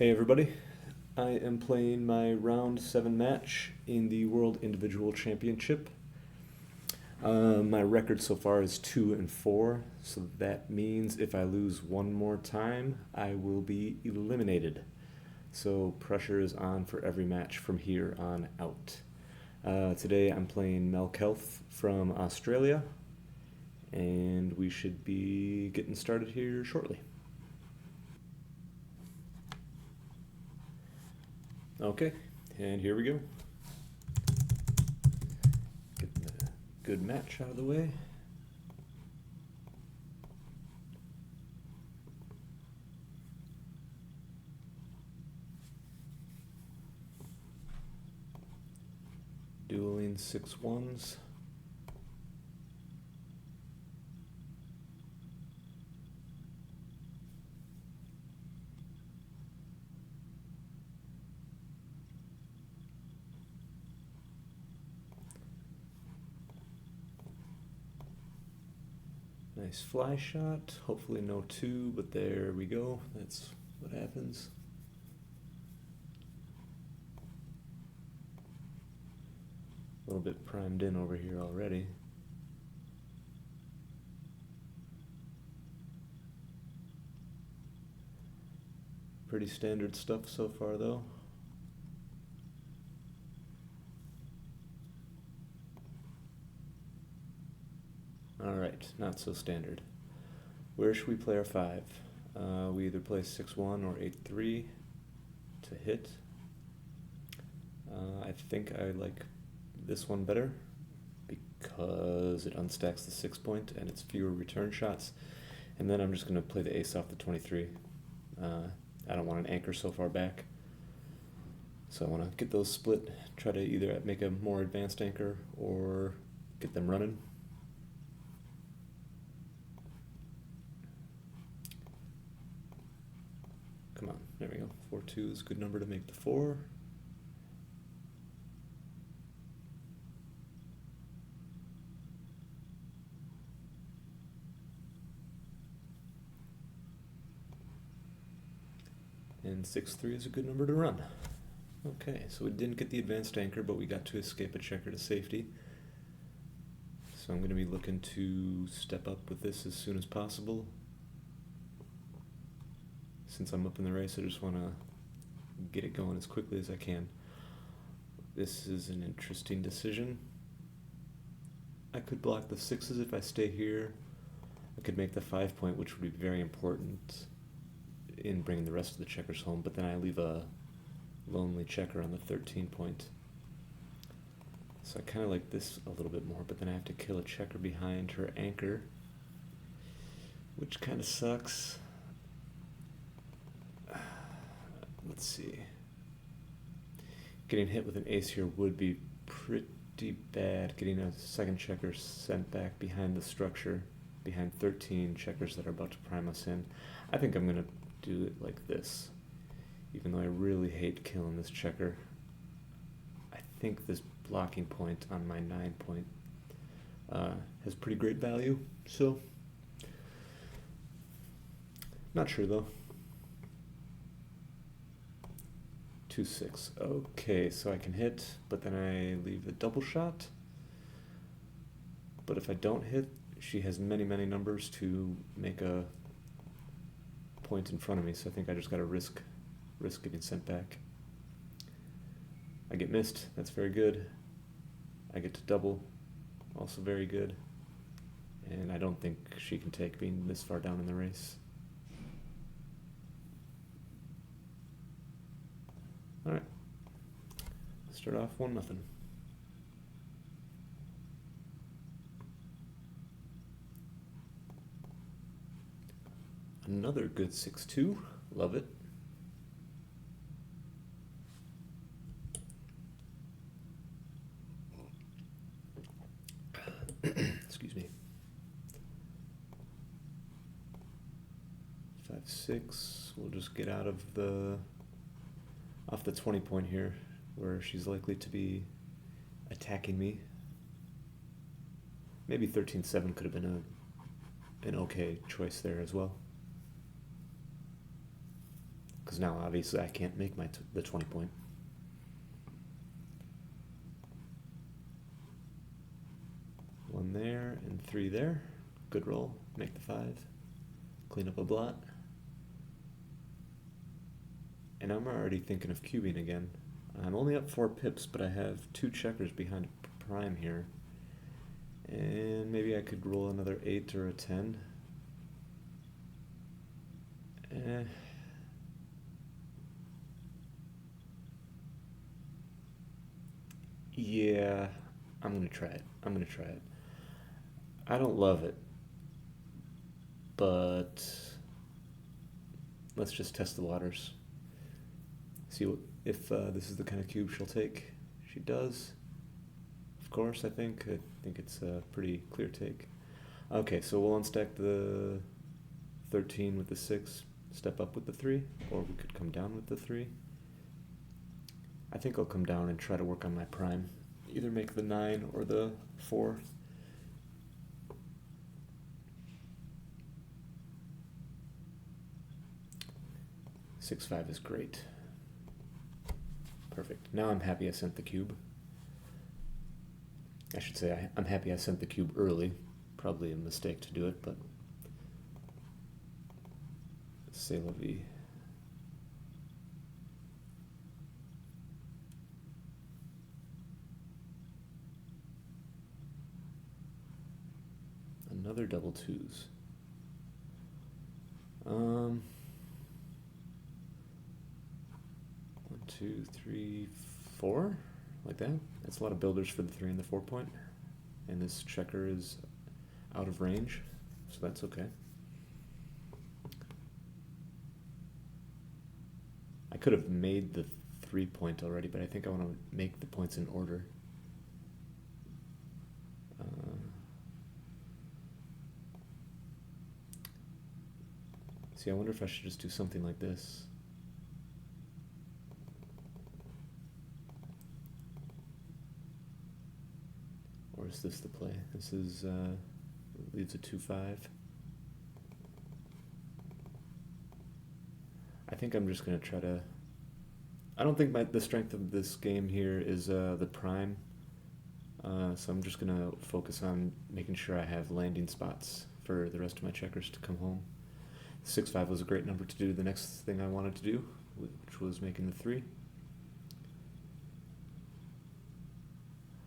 Hey everybody, I am playing my round 7 match in the World Individual Championship. My record so far is 2 and 4, so that means if I lose one more time, I will be eliminated. So pressure is on for every match from here on out. Today I'm playing Kelf from Australia, and we should be getting started here shortly. Okay, and here we go. Get the good match out of the way. Dueling 6-1s. Nice fly shot, hopefully no 2, but there we go, that's what happens. A little bit primed in over here already. Pretty standard stuff so far though. Alright, not so standard. Where should we play our 5? We either play 6-1 or 8-3 to hit. I think I like this one better because it unstacks the 6 point and it's fewer return shots. And then I'm just going to play the ace off the 23. I don't want an anchor so far back. So I want to get those split, try to either make a more advanced anchor or get them running. Come on, there we go. 4-2 is a good number to make the 4. And 6-3 is a good number to run. Okay, so we didn't get the advanced anchor, but we got to escape a checker to safety. So I'm going to be looking to step up with this as soon as possible. Since I'm up in the race, I just want to get it going as quickly as I can. This is an interesting decision. I could block the 6s if I stay here. I could make the 5 point, which would be very important in bringing the rest of the checkers home, but then I leave a lonely checker on the 13 point. So I kind of like this a little bit more, but then I have to kill a checker behind her anchor, which kind of sucks. Let's see. Getting hit with an ace here would be pretty bad. Getting a second checker sent back behind the structure, behind 13 checkers that are about to prime us in. I think I'm going to do it like this. Even though I really hate killing this checker, I think this blocking point on my 9 point has pretty great value, so not sure though. 2-6. Okay, so I can hit, but then I leave the double shot. But if I don't hit, she has many numbers to make a point in front of me, so I think I just gotta risk getting sent back. I get missed, that's very good. I get to double, also very good. And I don't think she can take being this far down in the race. Alright, start off 1-0. Another good 6-2, love it. Excuse me. 5-6, we'll just get out of off the 20 point here, where she's likely to be attacking me. Maybe 13-7 could have been an okay choice there as well. because now obviously I can't make the 20 point. One there and 3 there. Good roll. Make the 5. Clean up a blot. And I'm already thinking of cubing again. I'm only up 4 pips, but I have 2 checkers behind prime here. And maybe I could roll another 8 or a 10. Yeah, I'm gonna try it. I don't love it, but let's just test the waters. See if this is the kind of cube she'll take. She does. Of course, I think it's a pretty clear take. Okay, so we'll unstack the 13 with the 6, step up with the 3, or we could come down with the 3. I think I'll come down and try to work on my prime. Either make the 9 or the 4. Six, 5 is great. Perfect. Now I'm happy I sent the cube. I should say I'm happy I sent the cube early. Probably a mistake to do it, but c'est la vie. Another double 2s. 1, 2, 3, 4, like that. That's a lot of builders for the 3 and the 4 point. And this checker is out of range, so that's okay. I could have made the 3 point already, but I think I want to make the points in order. See, I wonder if I should just do something like this. Or is this the play? This is, leaves a 2-5. I think I'm just going to try to... I don't think the strength of this game here is the prime. So I'm just going to focus on making sure I have landing spots for the rest of my checkers to come home. 6-5 was a great number to do the next thing I wanted to do, which was making the 3.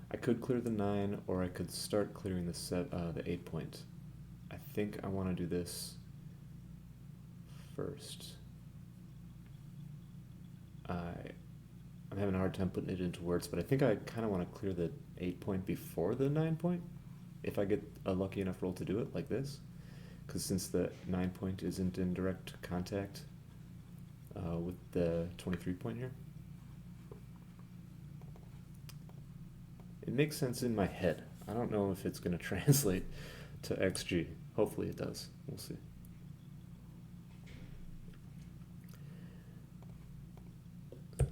I could clear the 9, or I could start clearing the 8 point. I think I want to do this first. I'm having a hard time putting it into words, but I think I kind of want to clear the 8 point before the 9 point, if I get a lucky enough roll to do it like this. Because since the 9 point isn't in direct contact with the 23 point here, it makes sense in my head. I don't know if it's going to translate to XG. Hopefully it does. We'll see.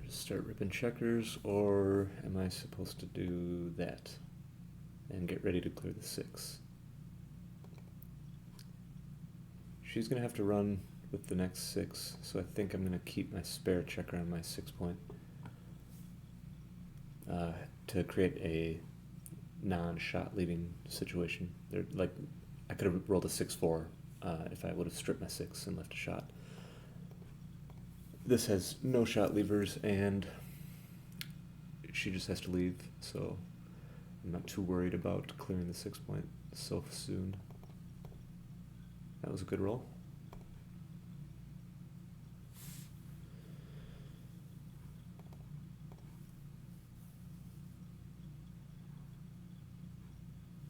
Just start ripping checkers, or am I supposed to do that and get ready to clear the 6? She's going to have to run with the next 6, so I think I'm going to keep my spare checker on my 6 point to create a non-shot leaving situation. Like, I could have rolled a 6-4 if I would have stripped my 6 and left a shot. This has no shot levers, and she just has to leave, so I'm not too worried about clearing the 6 point so soon. That was a good roll.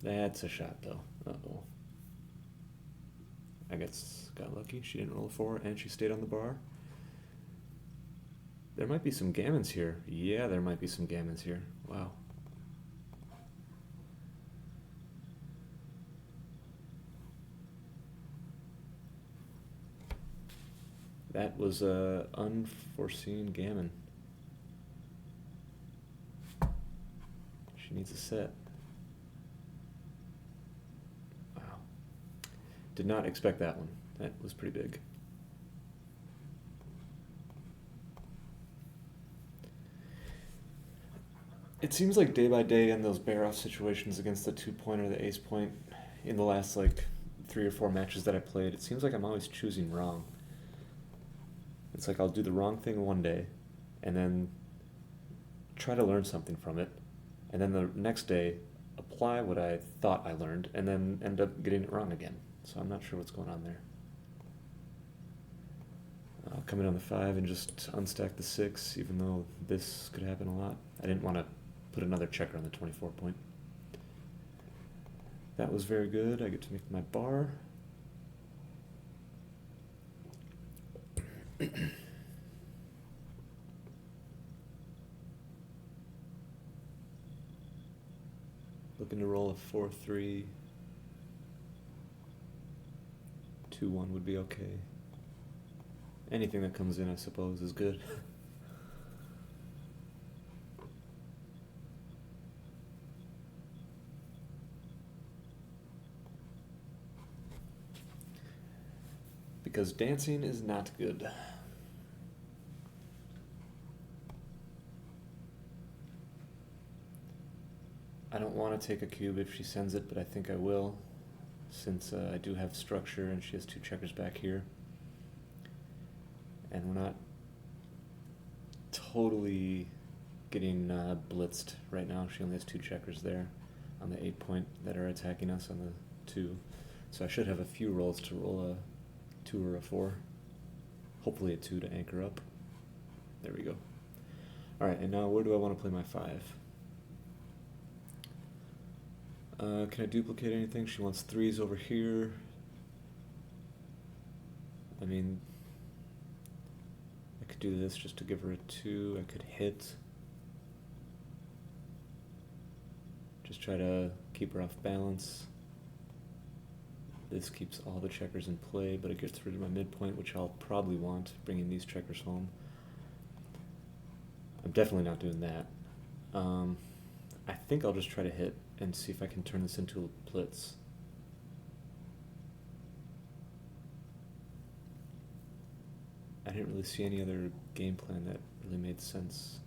That's a shot, though. Uh-oh. I guess got lucky. She didn't roll a 4, and she stayed on the bar. There might be some gammons here. Yeah, there might be some gammons here. Wow. That was a unforeseen gammon. She needs a set. Wow. Did not expect that one. That was pretty big. It seems like day by day in those bear-off situations against the 2 point or the ace point in the last like 3 or 4 matches that I played, it seems like I'm always choosing wrong. It's like I'll do the wrong thing one day and then try to learn something from it, and then the next day apply what I thought I learned and then end up getting it wrong again. So I'm not sure what's going on there. I'll come in on the 5 and just unstack the 6, even though this could happen a lot. I didn't want to put another checker on the 24 point. That was very good. I get to make my bar. Looking to roll a 4-3. 2-1 would be okay. Anything that comes in, I suppose, is good. Because dancing is not good. I don't want to take a cube if she sends it, but I think I will, since I do have structure and she has 2 checkers back here. And we're not totally getting blitzed right now. She only has 2 checkers there on the 8 point that are attacking us on the 2. So I should have a few rolls to roll a 2 or a 4. Hopefully a 2 to anchor up. There we go. Alright, and now where do I want to play my 5? Can I duplicate anything? She wants 3s over here. I mean, I could do this just to give her a 2. I could hit. Just try to keep her off balance. This keeps all the checkers in play, but it gets rid of my midpoint, which I'll probably want, bringing these checkers home. I'm definitely not doing that. I think I'll just try to hit and see if I can turn this into a blitz. I didn't really see any other game plan that really made sense.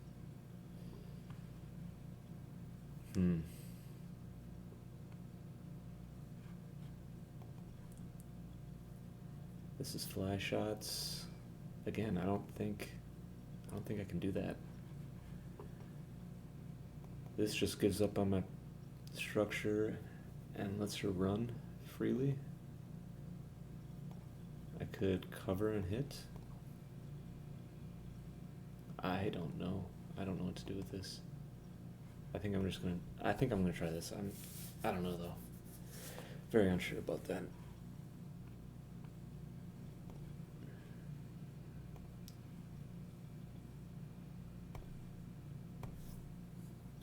This is fly shots. Again, I don't think I can do that. This just gives up on my structure and lets her run freely. I could cover and hit. I don't know. I don't know what to do with this. I think I'm gonna try this. I don't know though. Very unsure about that.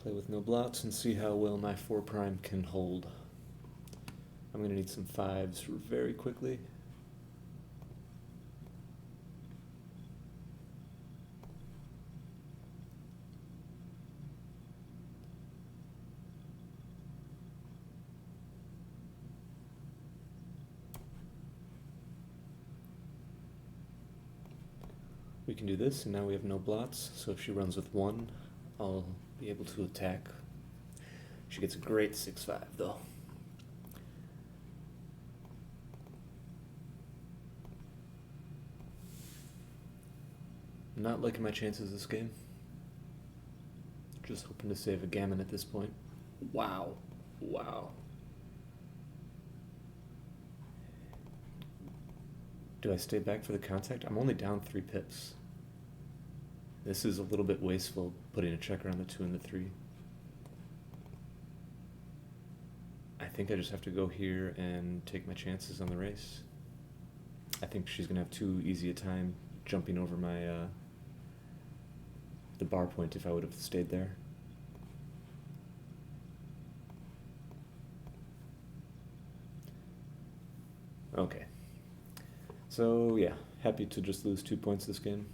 Play with no blots and see how well my 4' can hold. I'm going to need some 5s very quickly. We can do this, and now we have no blots, so if she runs with 1, I'll be able to attack. She gets a great 6-5 though. I'm not liking my chances this game. Just hoping to save a gammon at this point. Wow. Wow. Do I stay back for the contact? I'm only down 3 pips. This is a little bit wasteful, putting a checker on the 2 and the 3. I think I just have to go here and take my chances on the race. I think she's going to have too easy a time jumping over my the bar point if I would have stayed there. Okay. So, yeah, happy to just lose 2 points this game.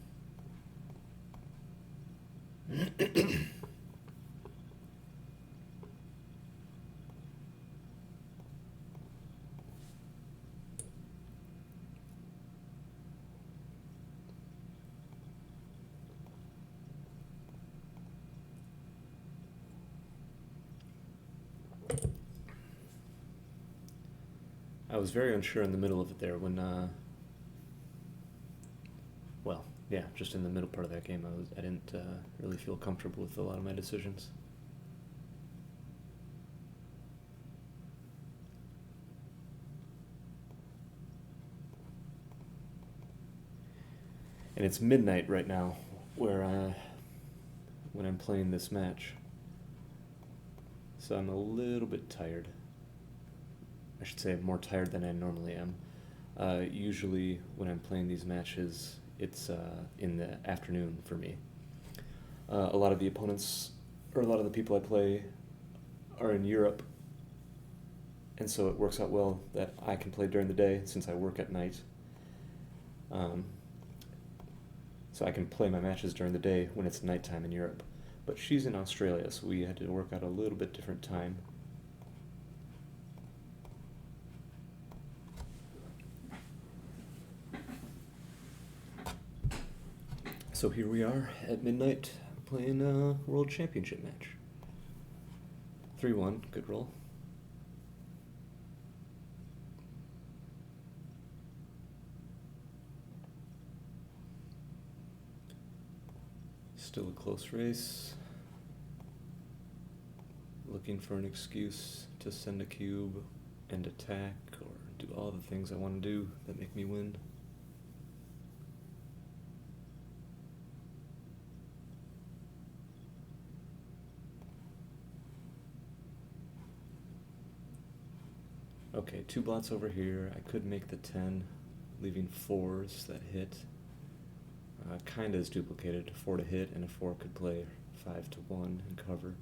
I was very unsure in the middle of it there when, well, yeah, just in the middle part of that game, I didn't really feel comfortable with a lot of my decisions. And it's midnight right now, where when I'm playing this match, so I'm a little bit tired. I should say more tired than I normally am. Usually when I'm playing these matches, it's in the afternoon for me. A lot of the opponents, or a lot of the people I play, are in Europe, and so it works out well that I can play during the day since I work at night. So I can play my matches during the day when it's nighttime in Europe. But she's in Australia, so we had to work out a little bit different time. So here we are at midnight playing a World Championship match. 3-1, good roll. Still a close race. Looking for an excuse to send a cube and attack or do all the things I want to do that make me win. Okay, 2 blots over here. I could make the 10, leaving 4s that hit. Kinda is duplicated. 4 to hit, and a 4 could play 5 to 1 and cover.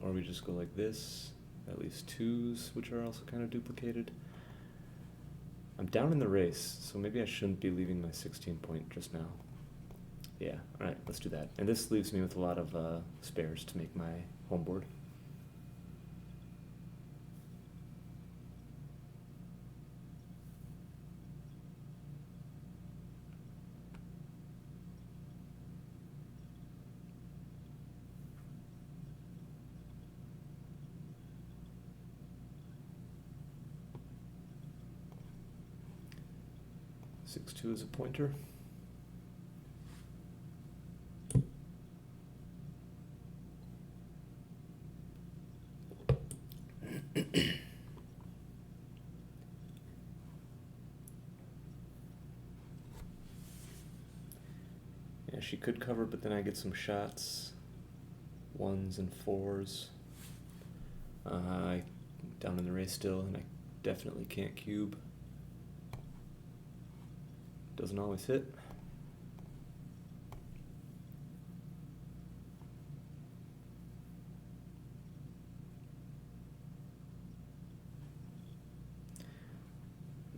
Or we just go like this. That leaves 2s, which are also kind of duplicated. I'm down in the race, so maybe I shouldn't be leaving my 16 point just now. Yeah, alright, let's do that. And this leaves me with a lot of spares to make my home board. Six-two is a pointer. Yeah, she could cover, but then I get some shots. 1s and 4s. Down in the race still, and I definitely can't cube. Doesn't always hit.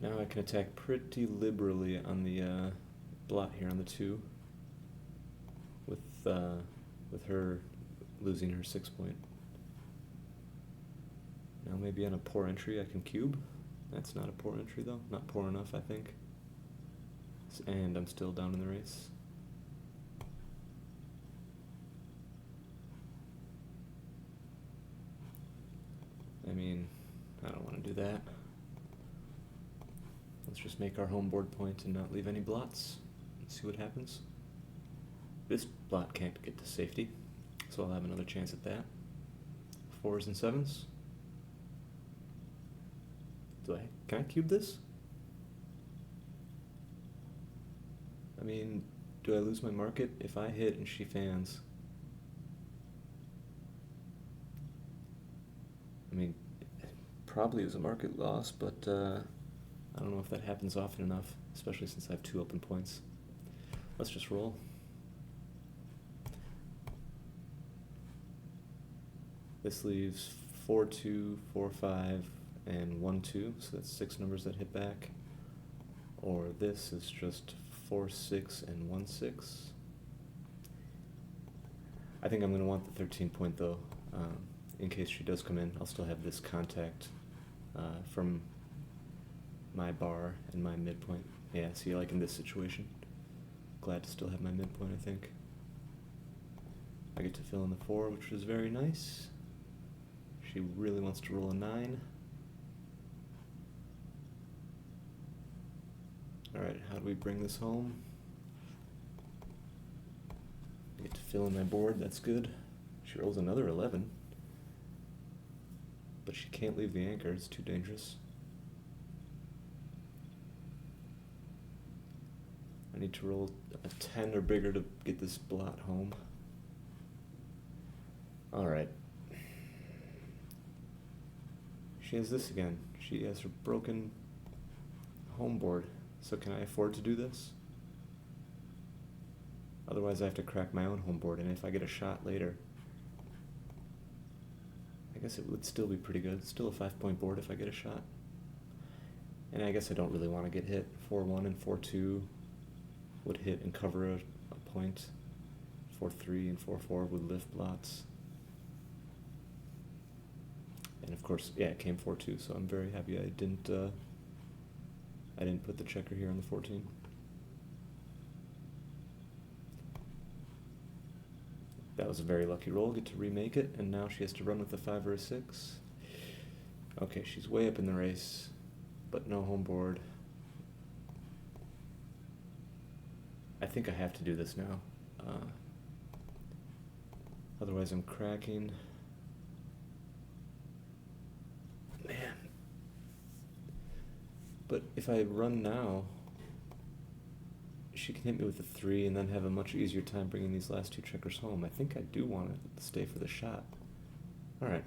Now I can attack pretty liberally on the blot here on the 2, with her losing her 6 point. Now maybe on a poor entry I can cube. That's not a poor entry though, not poor enough I think. And I'm still down in the race. I mean, I don't want to do that. Let's just make our home board point and not leave any blots and see what happens. This blot can't get to safety, so I'll have another chance at that. 4s and 7s. Can I cube this? I mean, do I lose my market if I hit and she fans? I mean, probably is a market loss, but I don't know if that happens often enough, especially since I have 2 open points. Let's just roll. This leaves 4-2, 4-5, and 1-2, so that's 6 numbers that hit back. Or this is just 4-6 and 1-6. I think I'm going to want the 13 point though. In case she does come in, I'll still have this contact from my bar and my midpoint. Yeah, see, like in this situation, glad to still have my midpoint, I think. I get to fill in the 4, which is very nice. She really wants to roll a 9. Alright, how do we bring this home? I get to fill in my board, that's good. She rolls another 11. But she can't leave the anchor, it's too dangerous. I need to roll a 10 or bigger to get this blot home. Alright. She has this again. She has her broken home board. So can I afford to do this? Otherwise I have to crack my own home board, and if I get a shot later, I guess it would still be pretty good. It's still a 5-point board if I get a shot. And I guess I don't really want to get hit. 4-1 and 4-2 would hit and cover a point. 4-3 and 4-4 would lift blots. And of course, yeah, it came 4-2, so I'm very happy I didn't put the checker here on the 14. That was a very lucky roll, get to remake it, and now she has to run with a 5 or a 6. Okay, she's way up in the race, but no home board. I think I have to do this now. Otherwise I'm cracking. Man. But if I run now, she can hit me with a 3 and then have a much easier time bringing these last 2 checkers home. I think I do want to stay for the shot. Alright.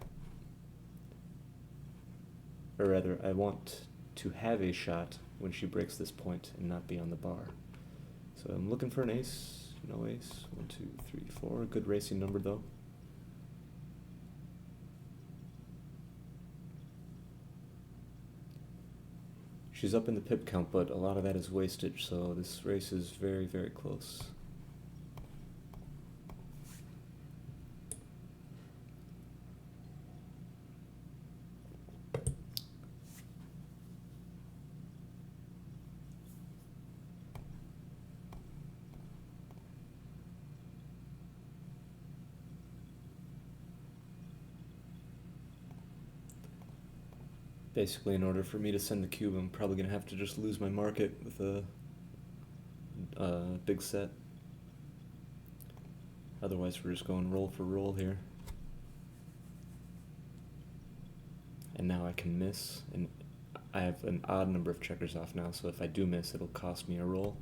Or rather, I want to have a shot when she breaks this point and not be on the bar. So I'm looking for an ace. No ace. 1, 2, 3, 4. Good racing number though. She's up in the pip count, but a lot of that is wastage, so this race is very, very close. Basically, in order for me to send the cube, I'm probably going to have to just lose my market with a big set. Otherwise, we're just going roll for roll here. And now I can miss, and I have an odd number of checkers off now, so if I do miss, it'll cost me a roll.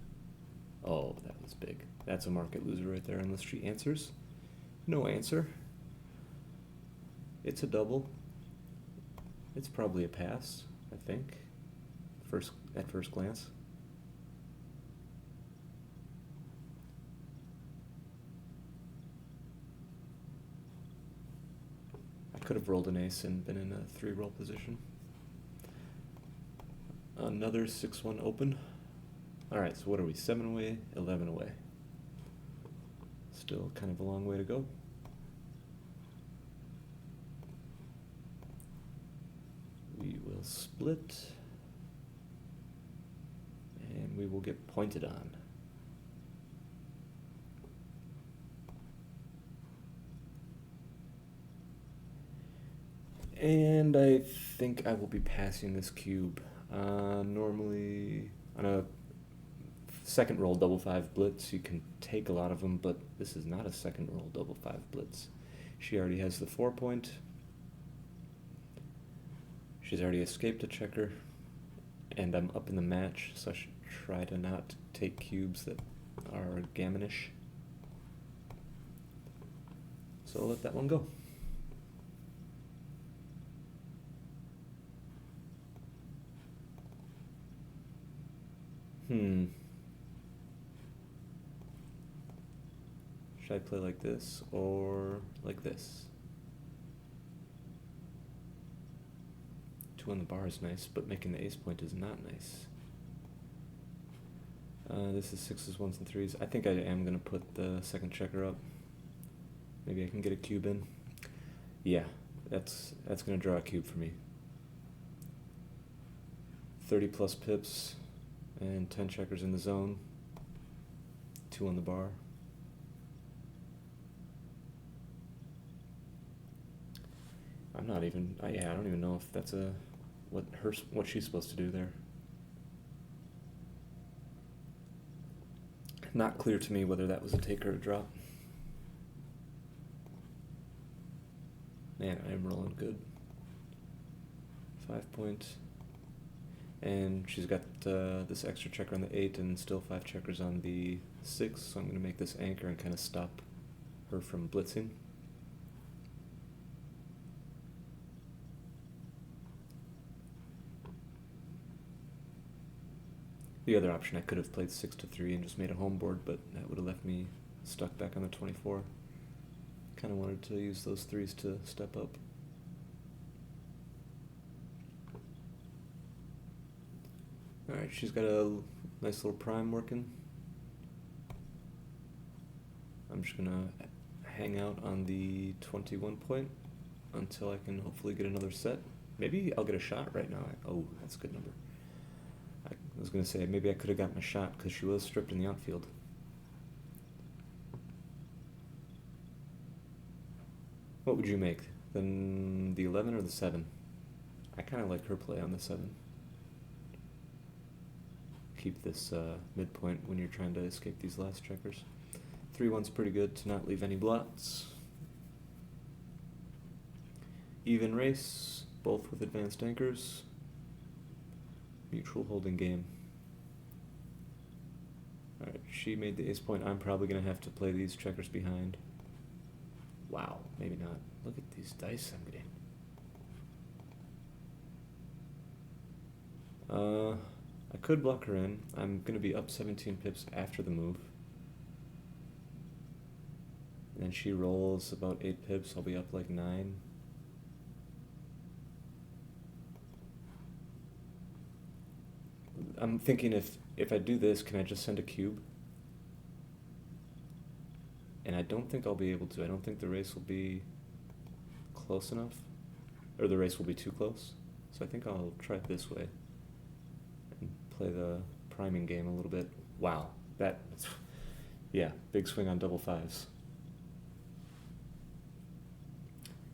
Oh, that was big. That's a market loser right there, unless she answers. No answer. It's a double. It's probably a pass, I think, at first glance. I could have rolled an ace and been in a 3-roll position. Another 6-1 open. Alright, so what are we? 7 away, 11 away. Still kind of a long way to go. We will split, and we will get pointed on. And I think I will be passing this cube. Normally, on a second roll double 5 blitz, you can take a lot of them, but this is not a second roll double 5 blitz. She already has the 4-point. She's already escaped a checker, and I'm up in the match, so I should try to not take cubes that are gammonish. So I'll let that one go. Should I play like this or like this? 2 on the bar is nice, but making the ace point is not nice. This is 6s, 1s, and 3s. I think I am going to put the second checker up. Maybe I can get a cube in. Yeah, that's going to draw a cube for me. 30 plus pips and 10 checkers in the zone. 2 on the bar. I'm not even, I don't even know if that's what she's supposed to do there. Not clear to me whether that was a take or a drop. Man, I'm rolling good. 5 point. And she's got this extra checker on the 8 and still 5 checkers on the 6, so I'm going to make this anchor and kind of stop her from blitzing. The other option, I could have played 6 to 3 and just made a home board, but that would have left me stuck back on the 24. Kind of wanted to use those 3s to step up. Alright, she's got a nice little prime working. I'm just gonna hang out on the 21 point until I can hopefully get another set. Maybe I'll get a shot right now. Oh, that's a good number. I was gonna say maybe I could have gotten a shot because she was stripped in the outfield. What would you make? Then the 11 or the 7? I kind of like her play on the 7. Keep this midpoint when you're trying to escape these last checkers. 3-1's pretty good to not leave any blots. Even race, both with advanced anchors. Mutual holding game. Alright, she made the ace point. I'm probably going to have to play these checkers behind. Wow, maybe not. Look at these dice I'm getting. I could block her in. I'm going to be up 17 pips after the move. And then she rolls about 8 pips. I'll be up like 9. I'm thinking if I do this, can I just send a cube? And I don't think I'll be able to. I don't think the race will be close enough. Or the race will be too close. So I think I'll try it this way. And play the priming game a little bit. Wow. Yeah, big swing on double 5s.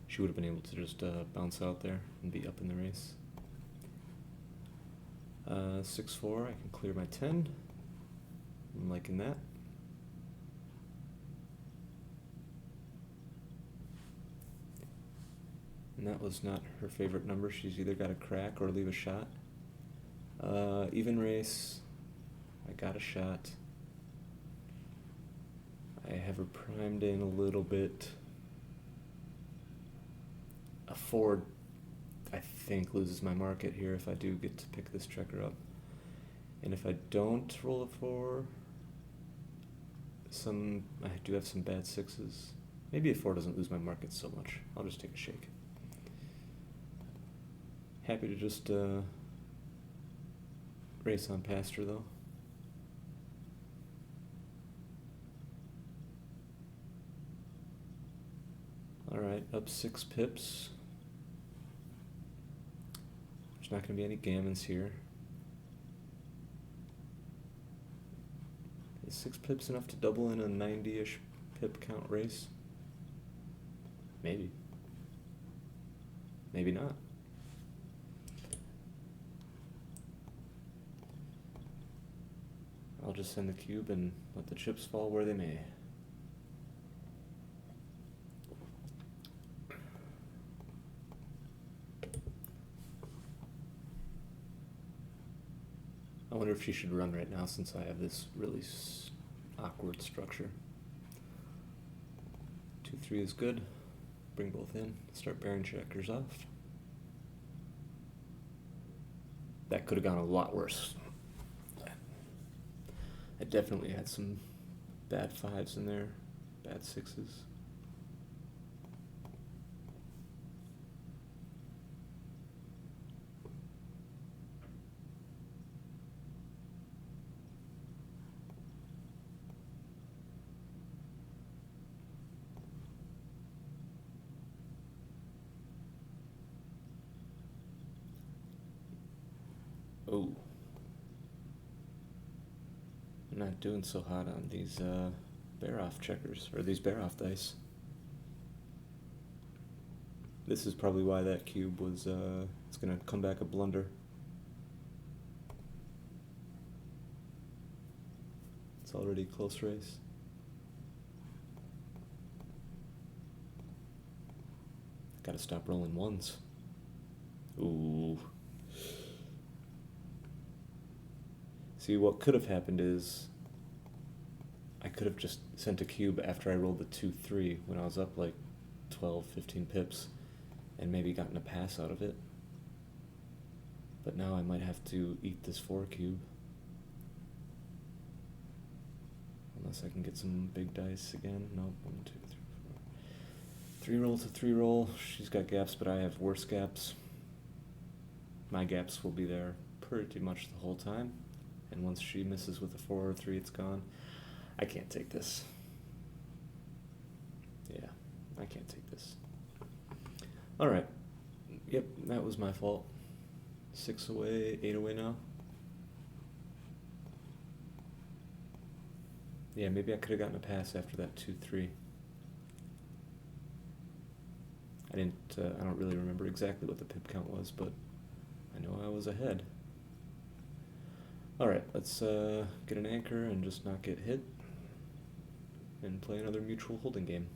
She would have been able to just bounce out there and be up in the race. 6-4, I can clear my 10. I'm liking that. And that was not her favorite number. She's either got to crack or leave a shot. Even race, I got a shot. I have her primed in a little bit. A 4, I think, loses my market here if I do get to pick this checker up. And if I don't roll a 4, I do have some bad 6s. Maybe a 4 doesn't lose my market so much. I'll just take a shake. Happy to just race on past her, though. Alright, up 6 pips. There's not going to be any gammons here. Is 6 pips enough to double in a 90-ish pip count race? Maybe. Maybe not. I'll just send the cube and let the chips fall where they may. I wonder if she should run right now since I have this really awkward structure. 2-3 is good. Bring both in. Start bearing checkers off. That could have gone a lot worse. I definitely had some bad 5s in there, bad 6s. Oh. I'm not doing so hot on these bear-off checkers, or these bear-off dice. This is probably why that cube was, it's going to come back a blunder. It's already a close race. Gotta stop rolling ones. Ooh. See, what could have happened is I could have just sent a cube after I rolled the 2-3 when I was up like 12, 15 pips and maybe gotten a pass out of it. But now I might have to eat this 4 cube. Unless I can get some big dice again. Nope. 1, 2, 3, 4. 3 roll to 3 roll. She's got gaps, but I have worse gaps. My gaps will be there pretty much the whole time. And once she misses with a 4 or 3, it's gone. I can't take this. Yeah, I can't take this. Alright. Yep, that was my fault. 6 away, 8 away now. Yeah, maybe I could have gotten a pass after that 2-3. I don't really remember exactly what the pip count was, but I know I was ahead. Alright, let's get an anchor and just not get hit. And play another mutual holding game.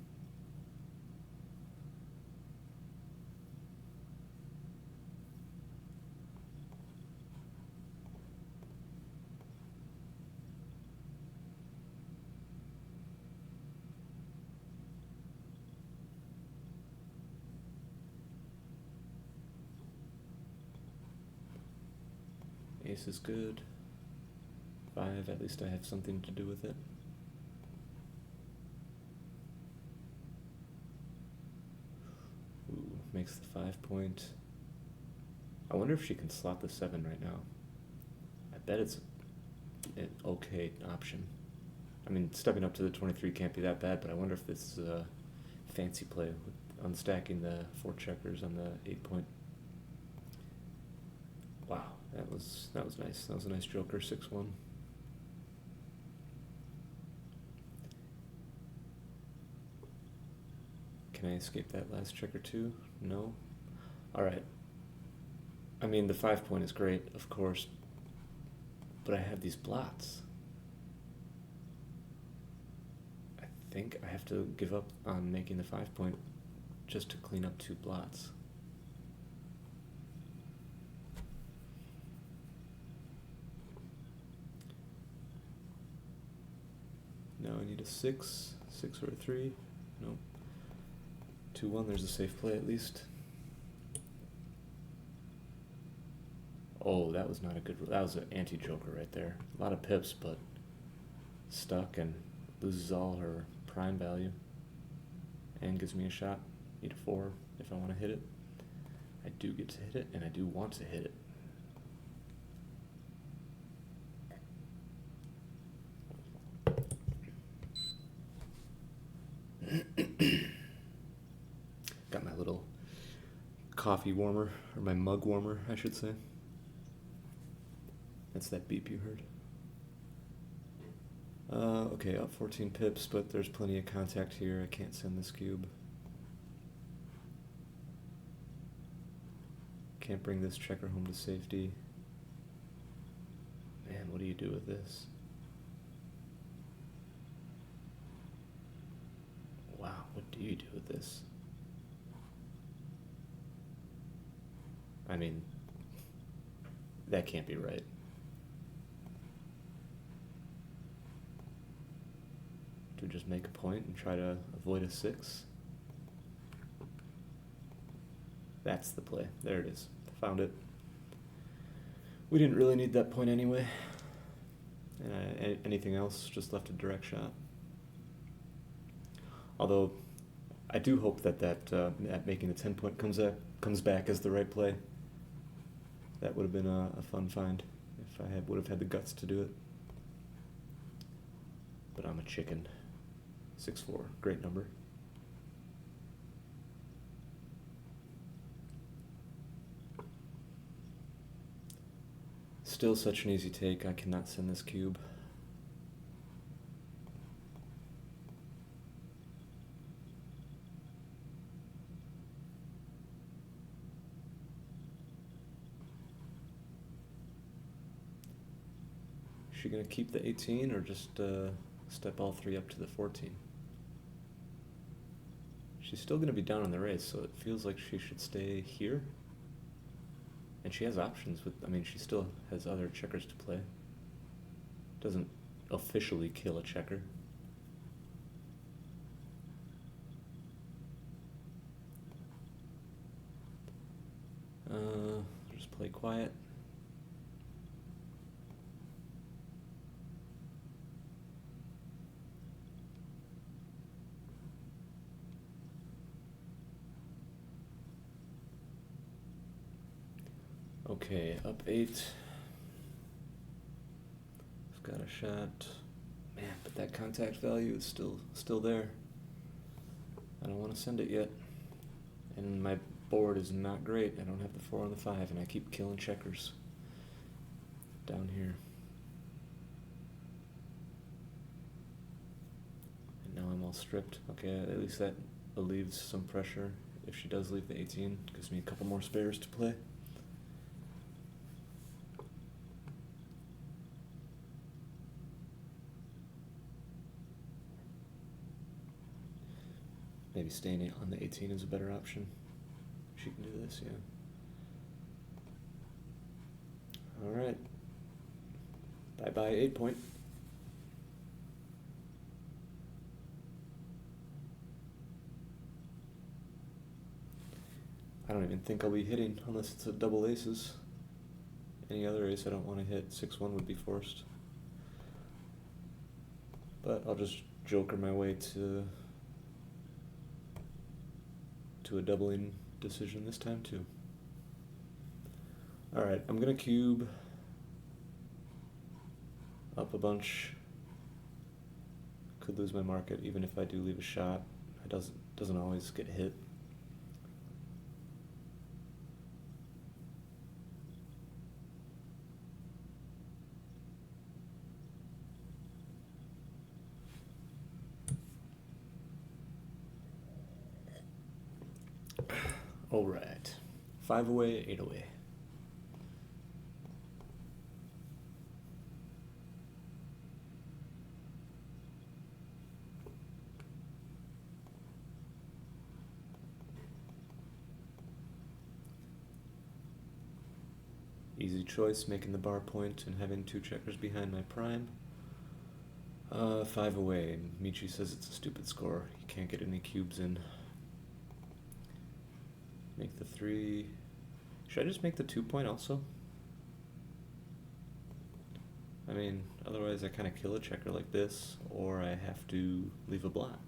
Ace is good. 5, at least I have something to do with it. Ooh, makes the 5 point. I wonder if she can slot the 7 right now. I bet it's an okay option. I mean, stepping up to the 23 can't be that bad, but I wonder if this is a fancy play with unstacking the 4 checkers on the 8 point. Wow, that was nice. That was a nice joker, 6-1. Can I escape that last checker too? No? Alright. I mean, the 5 point is great, of course, but I have these blots. I think I have to give up on making the 5 point just to clean up 2 blots. Now I need a 6 or a 3. Nope. 2-1, there's a safe play at least. Oh, that was not a good, that was an anti-joker right there. A lot of pips, but stuck and loses all her prime value. And gives me a shot. Need a 4 if I want to hit it. I do get to hit it, and I do want to hit it. Got my little coffee warmer, or my mug warmer, I should say. That's that beep you heard. Okay, up 14 pips, but there's plenty of contact here. I can't send this cube. Can't bring this checker home to safety. Man, what do you do with this? Wow, what do you do with this? I mean, that can't be right. Do just make a point and try to avoid a 6? That's the play. There it is. Found it. We didn't really need that point anyway. And anything else just left a direct shot. Although, I do hope that making the 10 point comes back as the right play. That would have been a fun find if I would have had the guts to do it. But I'm a chicken. 6-4, great number. Still such an easy take. I cannot send this cube. she going to keep the 18 or just step all three up to the 14? She's still going to be down in the race, so it feels like she should stay here. And she has options with, I mean, she still has other checkers to play. Doesn't officially kill a checker. Just play quiet. Okay, up 8. I've got a shot. Man, but that contact value is still there. I don't want to send it yet. And my board is not great. I don't have the 4 on the 5, and I keep killing checkers down here. And now I'm all stripped. Okay, at least that relieves some pressure. If she does leave the 18, gives me a couple more spares to play. Maybe staying on the 18 is a better option. She can do this, yeah. Alright. Bye-bye 8 point. I don't even think I'll be hitting unless it's a double aces. Any other ace I don't want to hit. 6-1 would be forced. But I'll just joker my way to a doubling decision this time too. Alright, I'm gonna cube up a bunch. Could lose my market even if I do leave a shot. It doesn't always get hit. Alright. 5 away, 8 away. Easy choice, making the bar point and having 2 checkers behind my prime. 5 away. Michi says it's a stupid score. You can't get any cubes in. Make the 3. Should I just make the 2 point also? I mean, otherwise I kind of kill a checker like this, or I have to leave a block.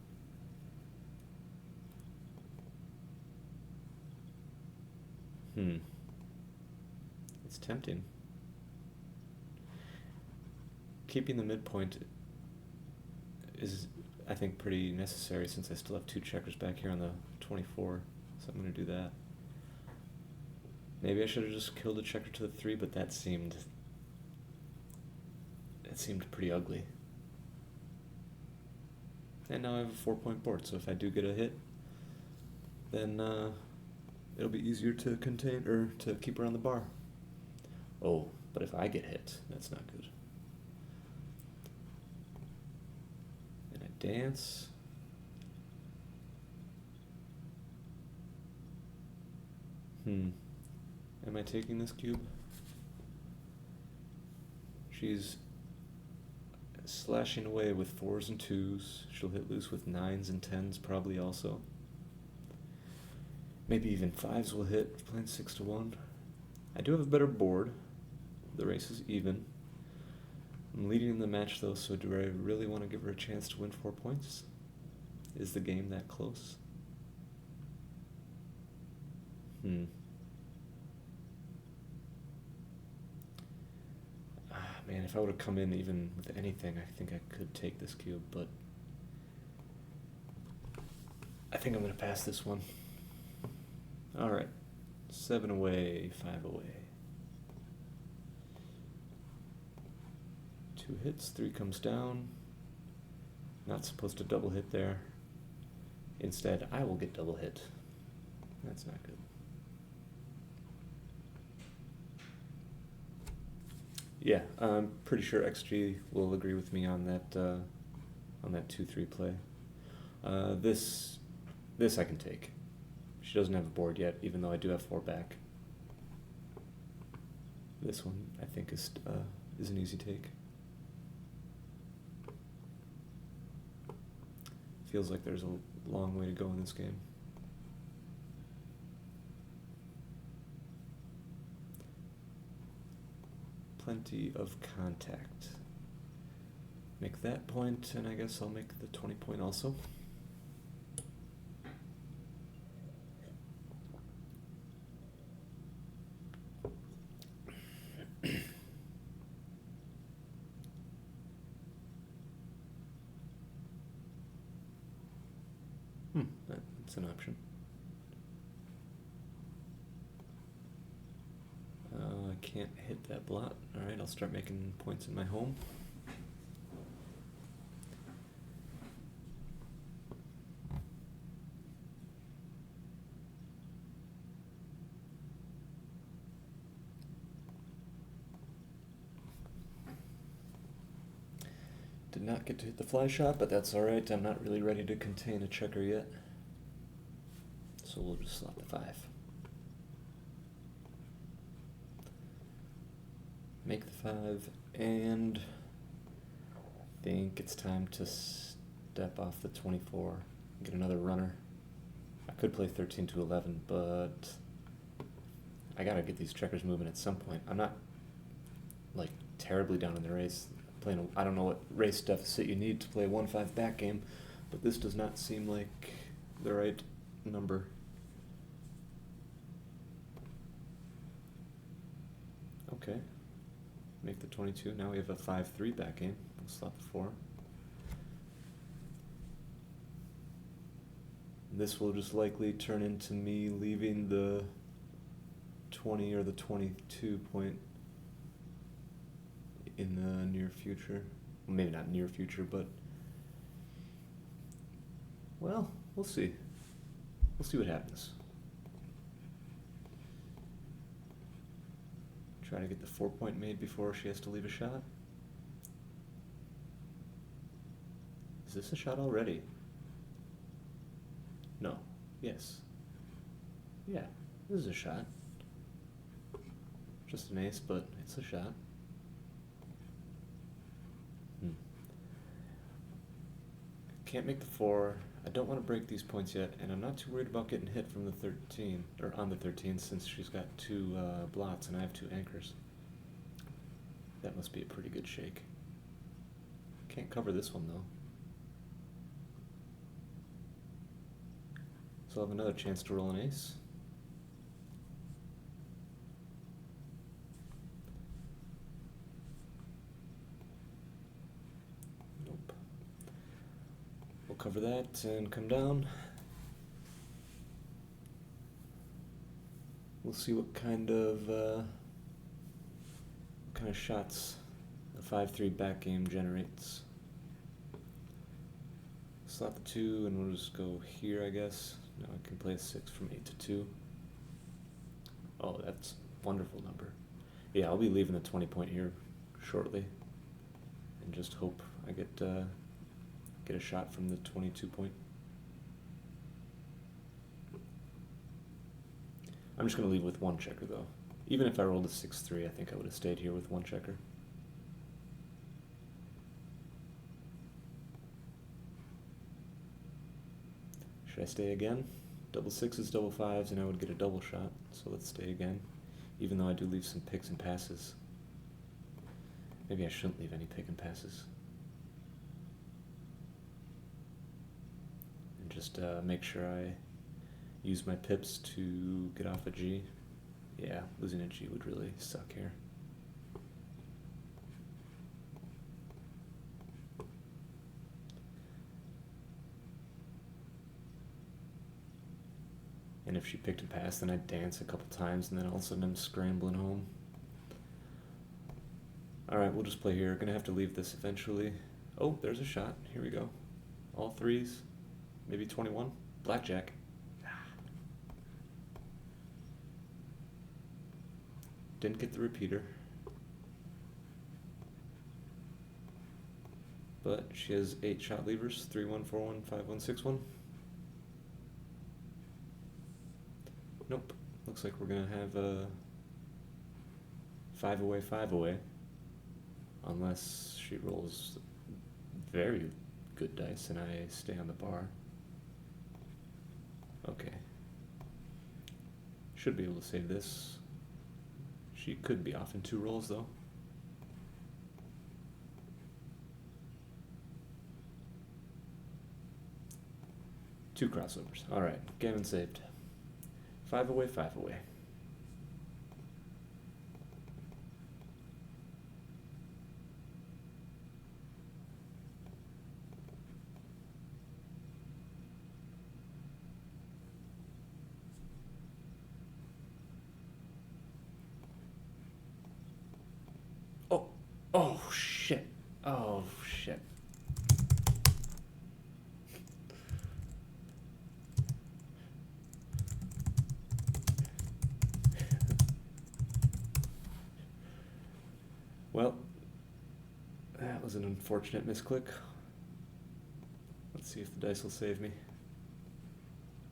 It's tempting. Keeping the midpoint is, I think, pretty necessary since I still have 2 checkers back here on the 24. So I'm going to do that. Maybe I should have just killed a checker to the 3, but that seemed pretty ugly. And now I have a 4-point board, so if I do get a hit, then it'll be easier to contain, or to keep her on the bar. Oh, but if I get hit, that's not good. And I dance. Am I taking this cube? She's slashing away with 4s and 2s. She'll hit loose with 9s and 10s probably also. Maybe even 5s will hit, playing 6-1. I do have a better board. The race is even. I'm leading in the match though, so do I really want to give her a chance to win 4 points? Is the game that close? Man, if I would have come in even with anything, I think I could take this cube, but I think I'm going to pass this one. Alright, 7 away, 5 away. 2 hits, 3 comes down. Not supposed to double hit there. Instead, I will get double hit. That's not good. Yeah, I'm pretty sure XG will agree with me on that 2-3 play. This I can take. She doesn't have a board yet, even though I do have 4 back. This one I think is an easy take. Feels like there's a long way to go in this game. Plenty of contact. Make that point, and I guess I'll make the 20 point also. That's an option. I can't hit that blot. Alright, I'll start making points in my home. Did not get to hit the fly shot, but that's alright. I'm not really ready to contain a checker yet. So we'll just slot the 5. Make the 5, and I think it's time to step off the 24, get another runner. I could play 13 to 11, but I gotta get these checkers moving at some point. I'm not like terribly down in the race. I don't know what race deficit you need to play a 1-5 back game, but this does not seem like the right number. Okay. Make the 22. Now we have a 5-3 back game. We'll slot the 4. This will just likely turn into me leaving the 20 or the 22 point in the near future. Well, maybe not near future, but well, we'll see. We'll see what happens. Try to get the 4 point made before she has to leave a shot. Is this a shot already? No. Yes. Yeah, this is a shot. Just an ace, but it's a shot. Can't make the 4. I don't want to break these points yet, and I'm not too worried about getting hit from the 13, or on the 13, since she's got 2 blots and I have 2 anchors. That must be a pretty good shake. Can't cover this one though. So I'll have another chance to roll an ace. Nope. We'll cover that and come down. We'll see what kind of shots the 5-3 back game generates. Slot the 2, and we'll just go here, I guess. Now I can play a 6 from 8 to 2. Oh, that's a wonderful number. Yeah, I'll be leaving the 20 point here shortly, and just hope I get a shot from the 22 point. I'm just going to leave with 1 checker though. Even if I rolled a 6-3, I think I would have stayed here with 1 checker. Should I stay again? Double 6s, double 5s, and I would get a double shot. So let's stay again, even though I do leave some picks and passes. Maybe I shouldn't leave any pick and passes. And just make sure I use my pips to get off a G. Yeah, losing a G would really suck here. And if she picked a pass, then I'd dance a couple times, and then all of a sudden I'm scrambling home. Alright, we'll just play here. Gonna have to leave this eventually. Oh, there's a shot. Here we go. All 3s. Maybe 21. Blackjack. Didn't get the repeater. But she has 8 shot levers, 3-1, 4-1, 5-1, 6-1. Nope. Looks like we're gonna have a 5 away, 5 away. Unless she rolls very good dice and I stay on the bar. Okay. Should be able to save this. She could be off in 2 rolls though. Two crossovers. Alright, gammon saved. 5 away, 5 away. Oh shit. Oh shit. Well, that was an unfortunate misclick. Let's see if the dice will save me.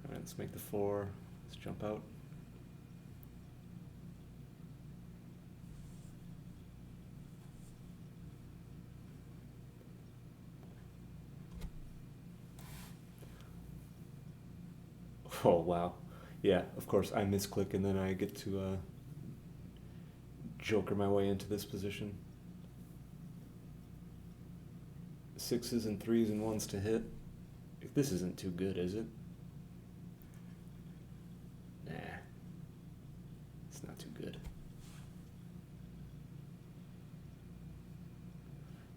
Alright, let's make the 4. Let's jump out. Oh wow. Yeah, of course I misclick and then I get to joker my way into this position. 6s and 3s and 1s to hit. This isn't too good, is it? Nah. It's not too good.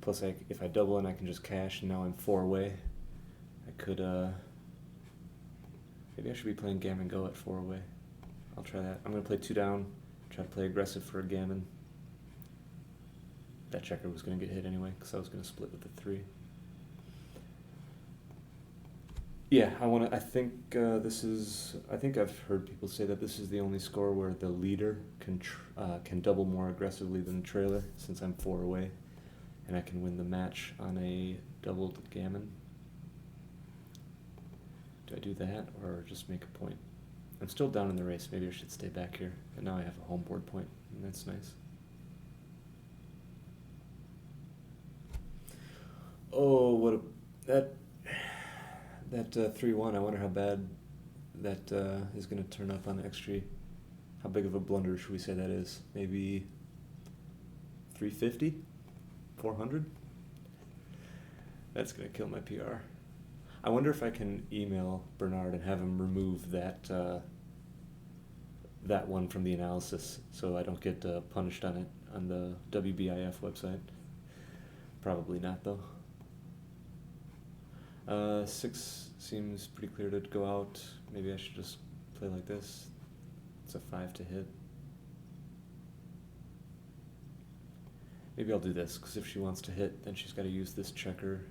Plus, if I double in, I can just cash, and now I'm 4 away. I could, maybe I should be playing gammon go at 4 away. I'll try that. I'm going to play 2 down, try to play aggressive for a gammon. That checker was going to get hit anyway, because I was going to split with the 3. Yeah, I think I think I've heard people say that this is the only score where the leader can double more aggressively than the trailer, since I'm 4 away, and I can win the match on a doubled gammon. Do I do that, or just make a point? I'm still down in the race, maybe I should stay back here, and now I have a home board point, and that's nice. Oh, that 3-1, I wonder how bad that is going to turn up on X-Tree. How big of a blunder should we say that is? Maybe 350? 400? That's going to kill my PR. I wonder if I can email Bernard and have him remove that that one from the analysis so I don't get punished on it on the WBIF website. Probably not, though. 6 seems pretty clear to go out. Maybe I should just play like this. It's a 5 to hit. Maybe I'll do this, because if she wants to hit, then she's got to use this checker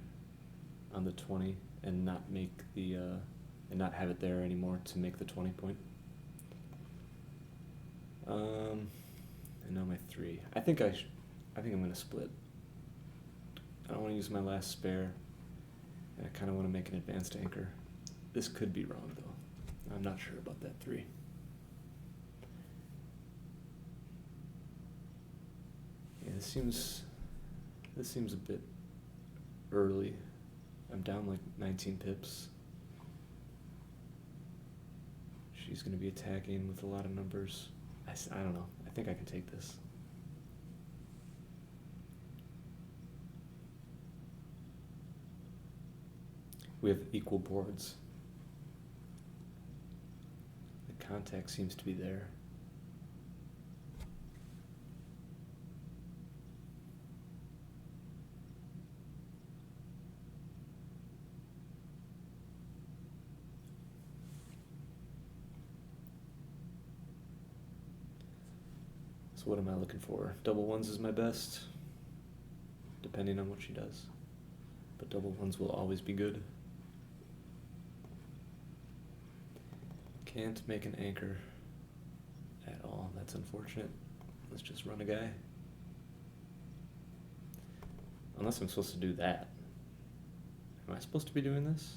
on the 20 and not make the and not have it there anymore to make the 20 point. And now my 3. I think I'm gonna split. I don't want to use my last spare. And I kind of want to make an advanced anchor. This could be wrong, though. I'm not sure about that 3. Yeah, this seems a bit early. I'm down like 19 pips. She's going to be attacking with a lot of numbers. I don't know. I think I can take this. We have equal boards. The contact seems to be there. So what am I looking for? Double 1s is my best, depending on what she does. But double 1s will always be good. Can't make an anchor at all. That's unfortunate. Let's just run a guy. Unless I'm supposed to do that. Am I supposed to be doing this?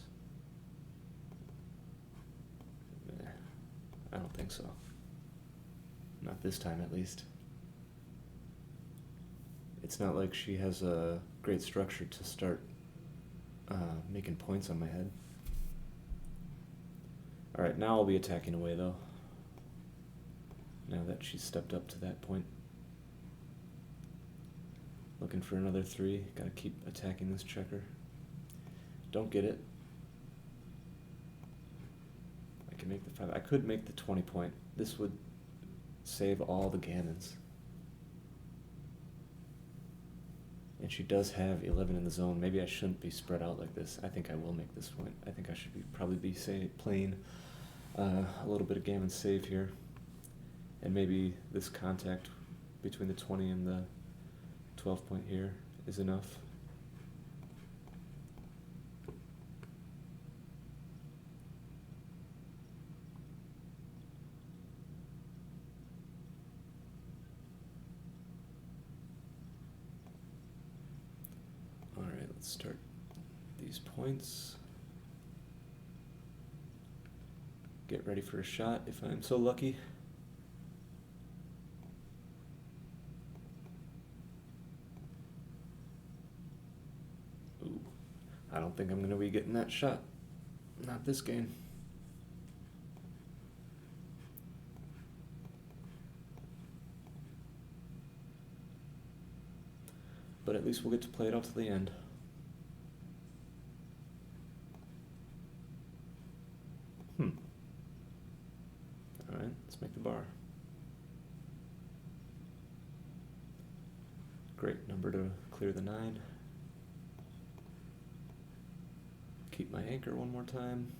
I don't think so. Not this time, at least. It's not like she has a great structure to start making points on my head. Alright, now I'll be attacking away, though. Now that she's stepped up to that point. Looking for another 3. Gotta keep attacking this checker. Don't get it. I can make the 5. I could make the 20 point. This would save all the gammons. And she does have 11 in the zone. Maybe I shouldn't be spread out like this. I think I will make this point. I think I should probably be playing a little bit of gammon save here. And maybe this contact between the 20 and the 12 point here is enough. Alright, let's start these points. Get ready for a shot if I'm so lucky. Ooh, I don't think I'm going to be getting that shot. Not this game. But at least we'll get to play it out to the end. Alright, let's make the bar. Great number to clear the 9. Keep my anchor one more time.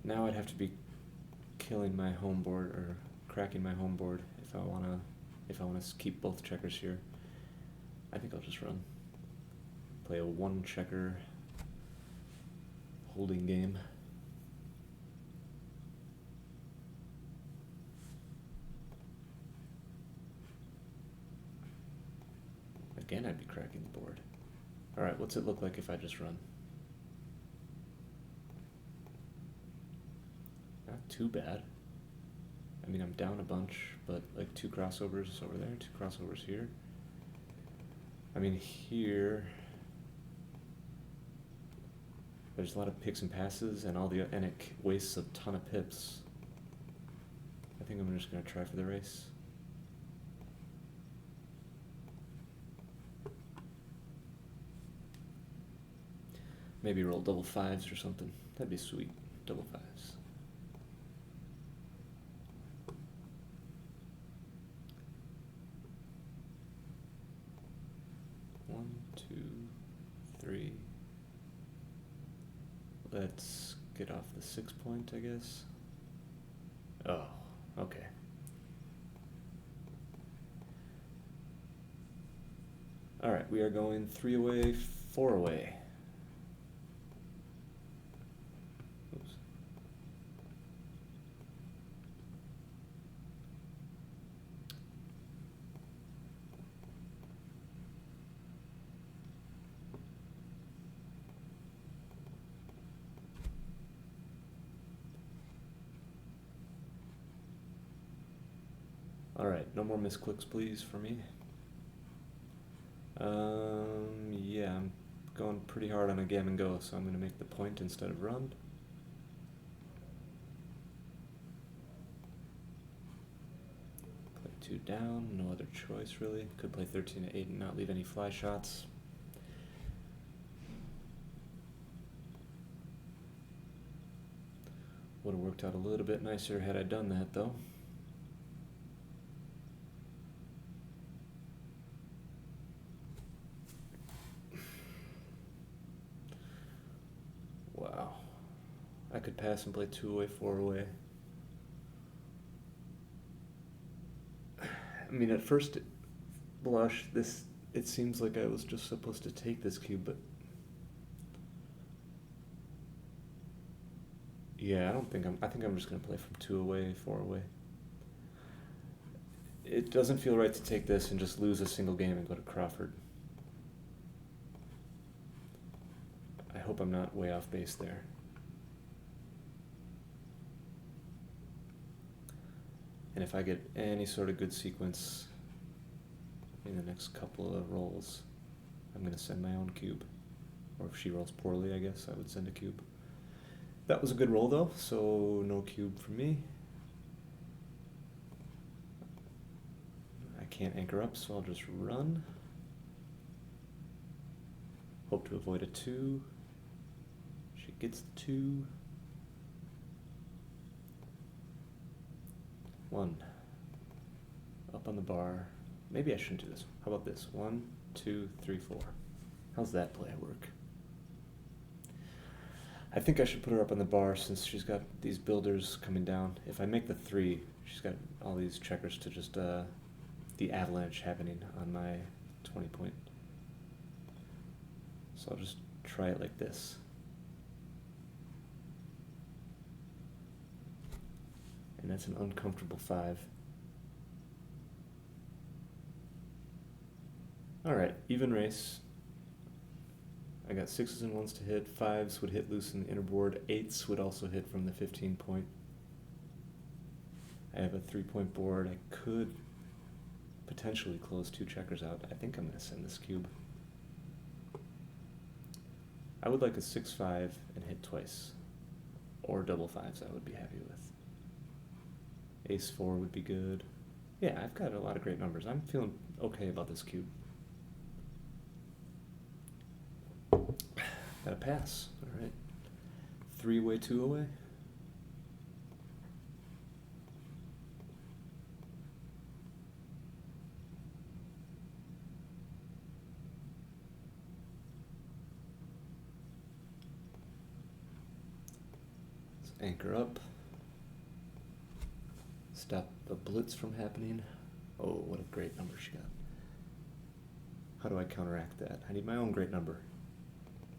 Now I'd have to be killing my home board or cracking my home board if I wanna keep both checkers here. I think I'll just run. Play a 1 checker holding game. Again, I'd be cracking the board. Alright, what's it look like if I just run? Not too bad. I mean, I'm down a bunch, but like 2 crossovers over there, 2 crossovers here. I mean, here there's a lot of picks and passes, and it wastes a ton of pips. I think I'm just gonna try for the race. Maybe roll double 5s or something. That'd be sweet. Double 5s. One, 2, 3. Let's get off the 6 point, I guess. Oh, okay. Alright, we are going 3 away, 4 away. Oops. Alright, no more misclicks, please, for me. Yeah, I'm going pretty hard on a gammon go, so I'm going to make the point instead of run. Play 2 down, no other choice really. Could play 13 to 8 and not leave any fly shots. Would have worked out a little bit nicer had I done that, though. Wow. I could pass and play 2 away, 4 away. I mean, at first blush, it seems like I was just supposed to take this cube, but yeah, I think I'm just gonna play from 2 away, 4 away. It doesn't feel right to take this and just lose a single game and go to Crawford. I hope I'm not way off base there. And if I get any sort of good sequence in the next couple of rolls, I'm going to send my own cube. Or if she rolls poorly, I guess I would send a cube. That was a good roll though, so no cube for me. I can't anchor up, so I'll just run. Hope to avoid a 2. She gets the 2. 1. Up on the bar. Maybe I shouldn't do this. How about this? 1, 2, 3, 4. How's that play work? I think I should put her up on the bar since she's got these builders coming down. If I make the 3, she's got all these checkers to just, the avalanche happening on my 20 point. So I'll just try it like this. And that's an uncomfortable 5. Alright, even race. I got 6s and 1s to hit, 5s would hit loose in the inner board, 8s would also hit from the 15 point. I have a 3-point board. I could potentially close 2 checkers out. I think I'm going to send this cube. I would like a 6-5 and hit twice. Or double 5s I would be happy with. Ace 4 would be good. Yeah, I've got a lot of great numbers. I'm feeling okay about this cube. Got a pass. All right. 3-way, 2-away. Let's anchor up. Stop the blitz from happening. Oh, what a great number she got. How do I counteract that? I need my own great number.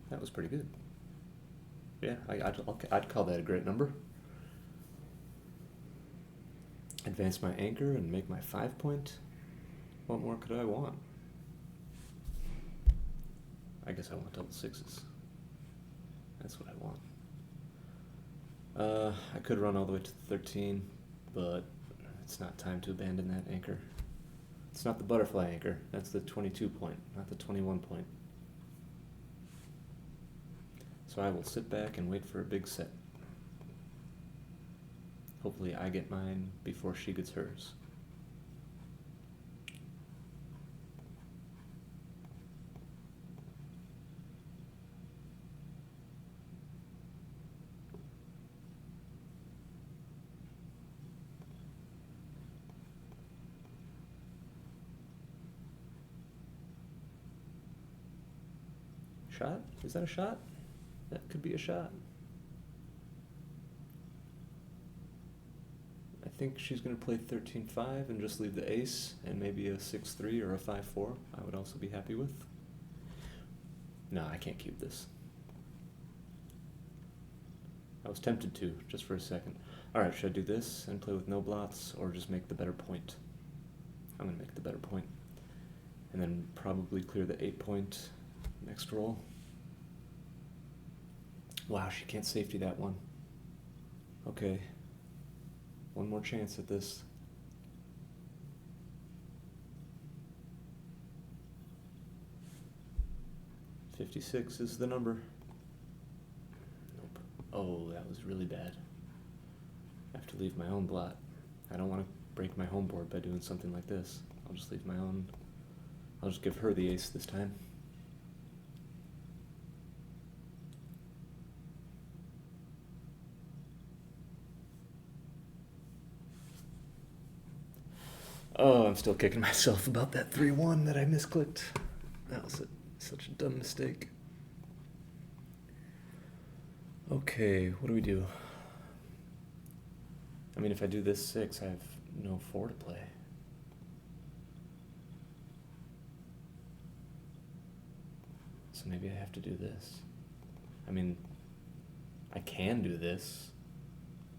That was pretty good. Yeah, I'd call that a great number. Advance my anchor and make my 5-point. What more could I want? I guess I want double 6s. That's what I want. I could run all the way to 13, but it's not time to abandon that anchor. It's not the butterfly anchor. That's the 22 point, not the 21 point. So I will sit back and wait for a big set. Hopefully I get mine before she gets hers. Shot? Is that a shot? That could be a shot. I think she's going to play 13-5 and just leave the ace and maybe a 6-3 or a 5-4 I would also be happy with. No, I can't keep this. I was tempted to, just for a second. Alright, should I do this and play with no blots or just make the better point? I'm going to make the better point. And then probably clear the 8-point next roll. Wow, she can't safety that one. Okay. One more chance at this. $56 is the number. Nope. Oh, that was really bad. I have to leave my own blot. I don't want to break my home board by doing something like this. I'll just leave my own. I'll just give her the ace this time. Oh, I'm still kicking myself about that 3-1 that I misclicked. That was such a dumb mistake. Okay, what do we do? I mean, if I do this 6, I have no 4 to play. So maybe I have to do this. I mean, I can do this,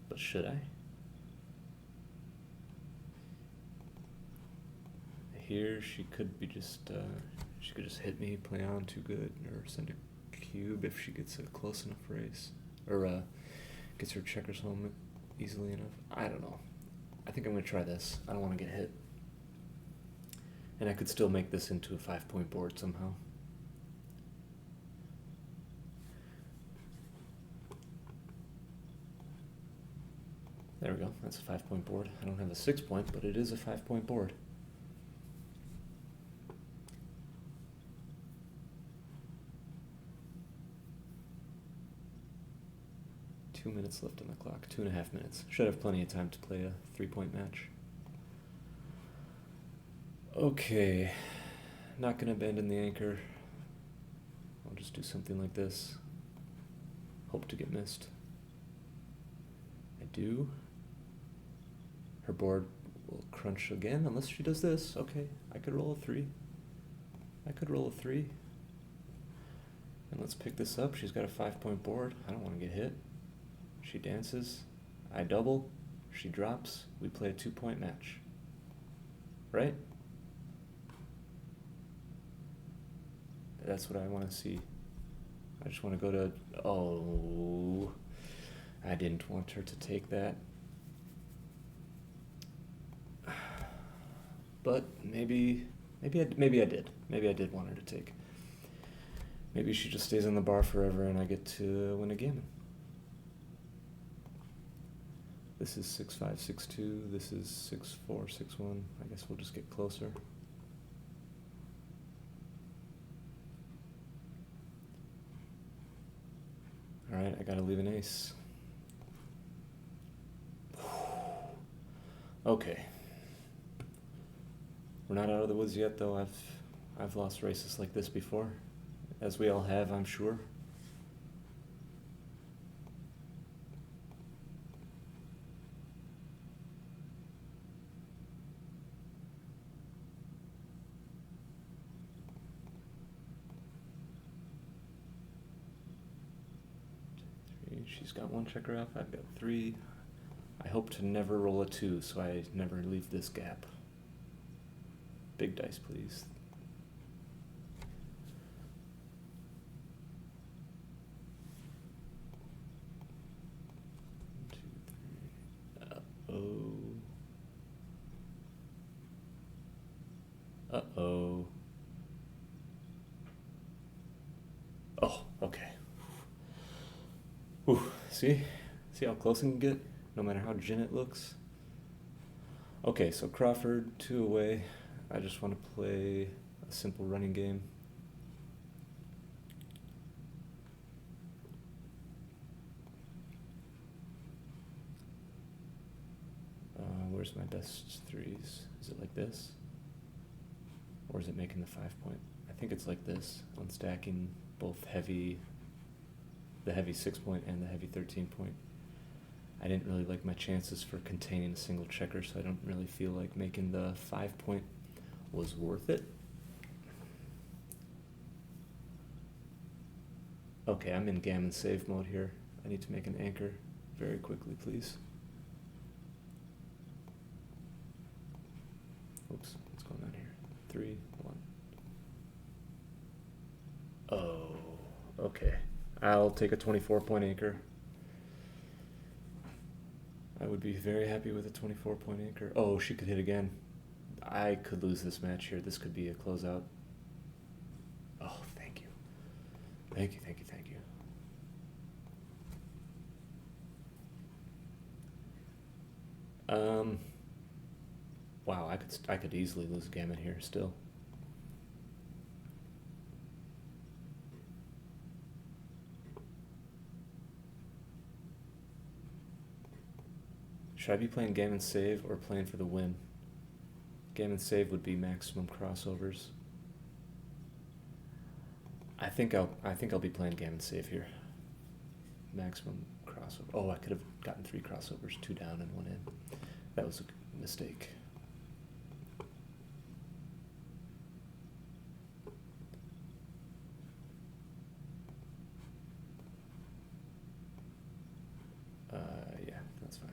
but should I? here, she could be just, she could just hit me, play on too good, or send a cube if she gets a close enough race. Or, gets her checkers home easily enough. I don't know. I think I'm going to try this. I don't want to get hit. And I could still make this into a 5-point board somehow. There we go. That's a 5-point board. I don't have a 6-point, but it is a 5-point board. Two minutes left on the clock. 2.5 minutes. Should have plenty of time to play a 3-point match. Okay. Not going to abandon the anchor. I'll just do something like this. Hope to get missed. I do. Her board will crunch again unless she does this. Okay, I could roll a 3. I could roll a 3. And let's pick this up. She's got a 5-point board. I don't want to get hit. She dances. I double. She drops. We play a 2-point match. Right? That's what I want to see. I just want to go to... Oh... I didn't want her to take that. But maybe I did. Maybe I did want her to take. Maybe she just stays on the bar forever and I get to win a gammon. This is 6-5, 6-2. This is 6-4, 6-1. I guess we'll just get closer. Alright, I gotta leave an ace. Okay. We're not out of the woods yet, though. I've lost races like this before, as we all have, I'm sure. She's got 1 checker off. I've got 3. I hope to never roll a 2, so I never leave this gap. Big dice, please. Uh-oh. Uh-oh. Oh, okay. Whew. See how close I can get, no matter how gin it looks? Okay, so Crawford, 2 away. I just want to play a simple running game. Where's my best 3s? Is it like this? Or is it making the 5-point? I think it's like this, unstacking both the heavy 6-point and the heavy 13-point. I didn't really like my chances for containing a single checker, so I don't really feel like making the 5-point was worth it. Okay, I'm in gammon save mode here. I need to make an anchor very quickly, please. Oops, what's going on here? 3, 1. Oh, okay. I'll take a 24-point anchor. I would be very happy with a 24-point anchor. Oh, she could hit again. I could lose this match here. This could be a closeout. Oh, thank you. Thank you, thank you, thank you. Wow, I could easily lose a gammon here still. Should I be playing gammon save or playing for the win? Gammon save would be maximum crossovers. I think I'll be playing gammon save here. Maximum crossover. Oh, I could have gotten 3 crossovers, 2 down and 1 in. That was a mistake. Yeah, that's fine.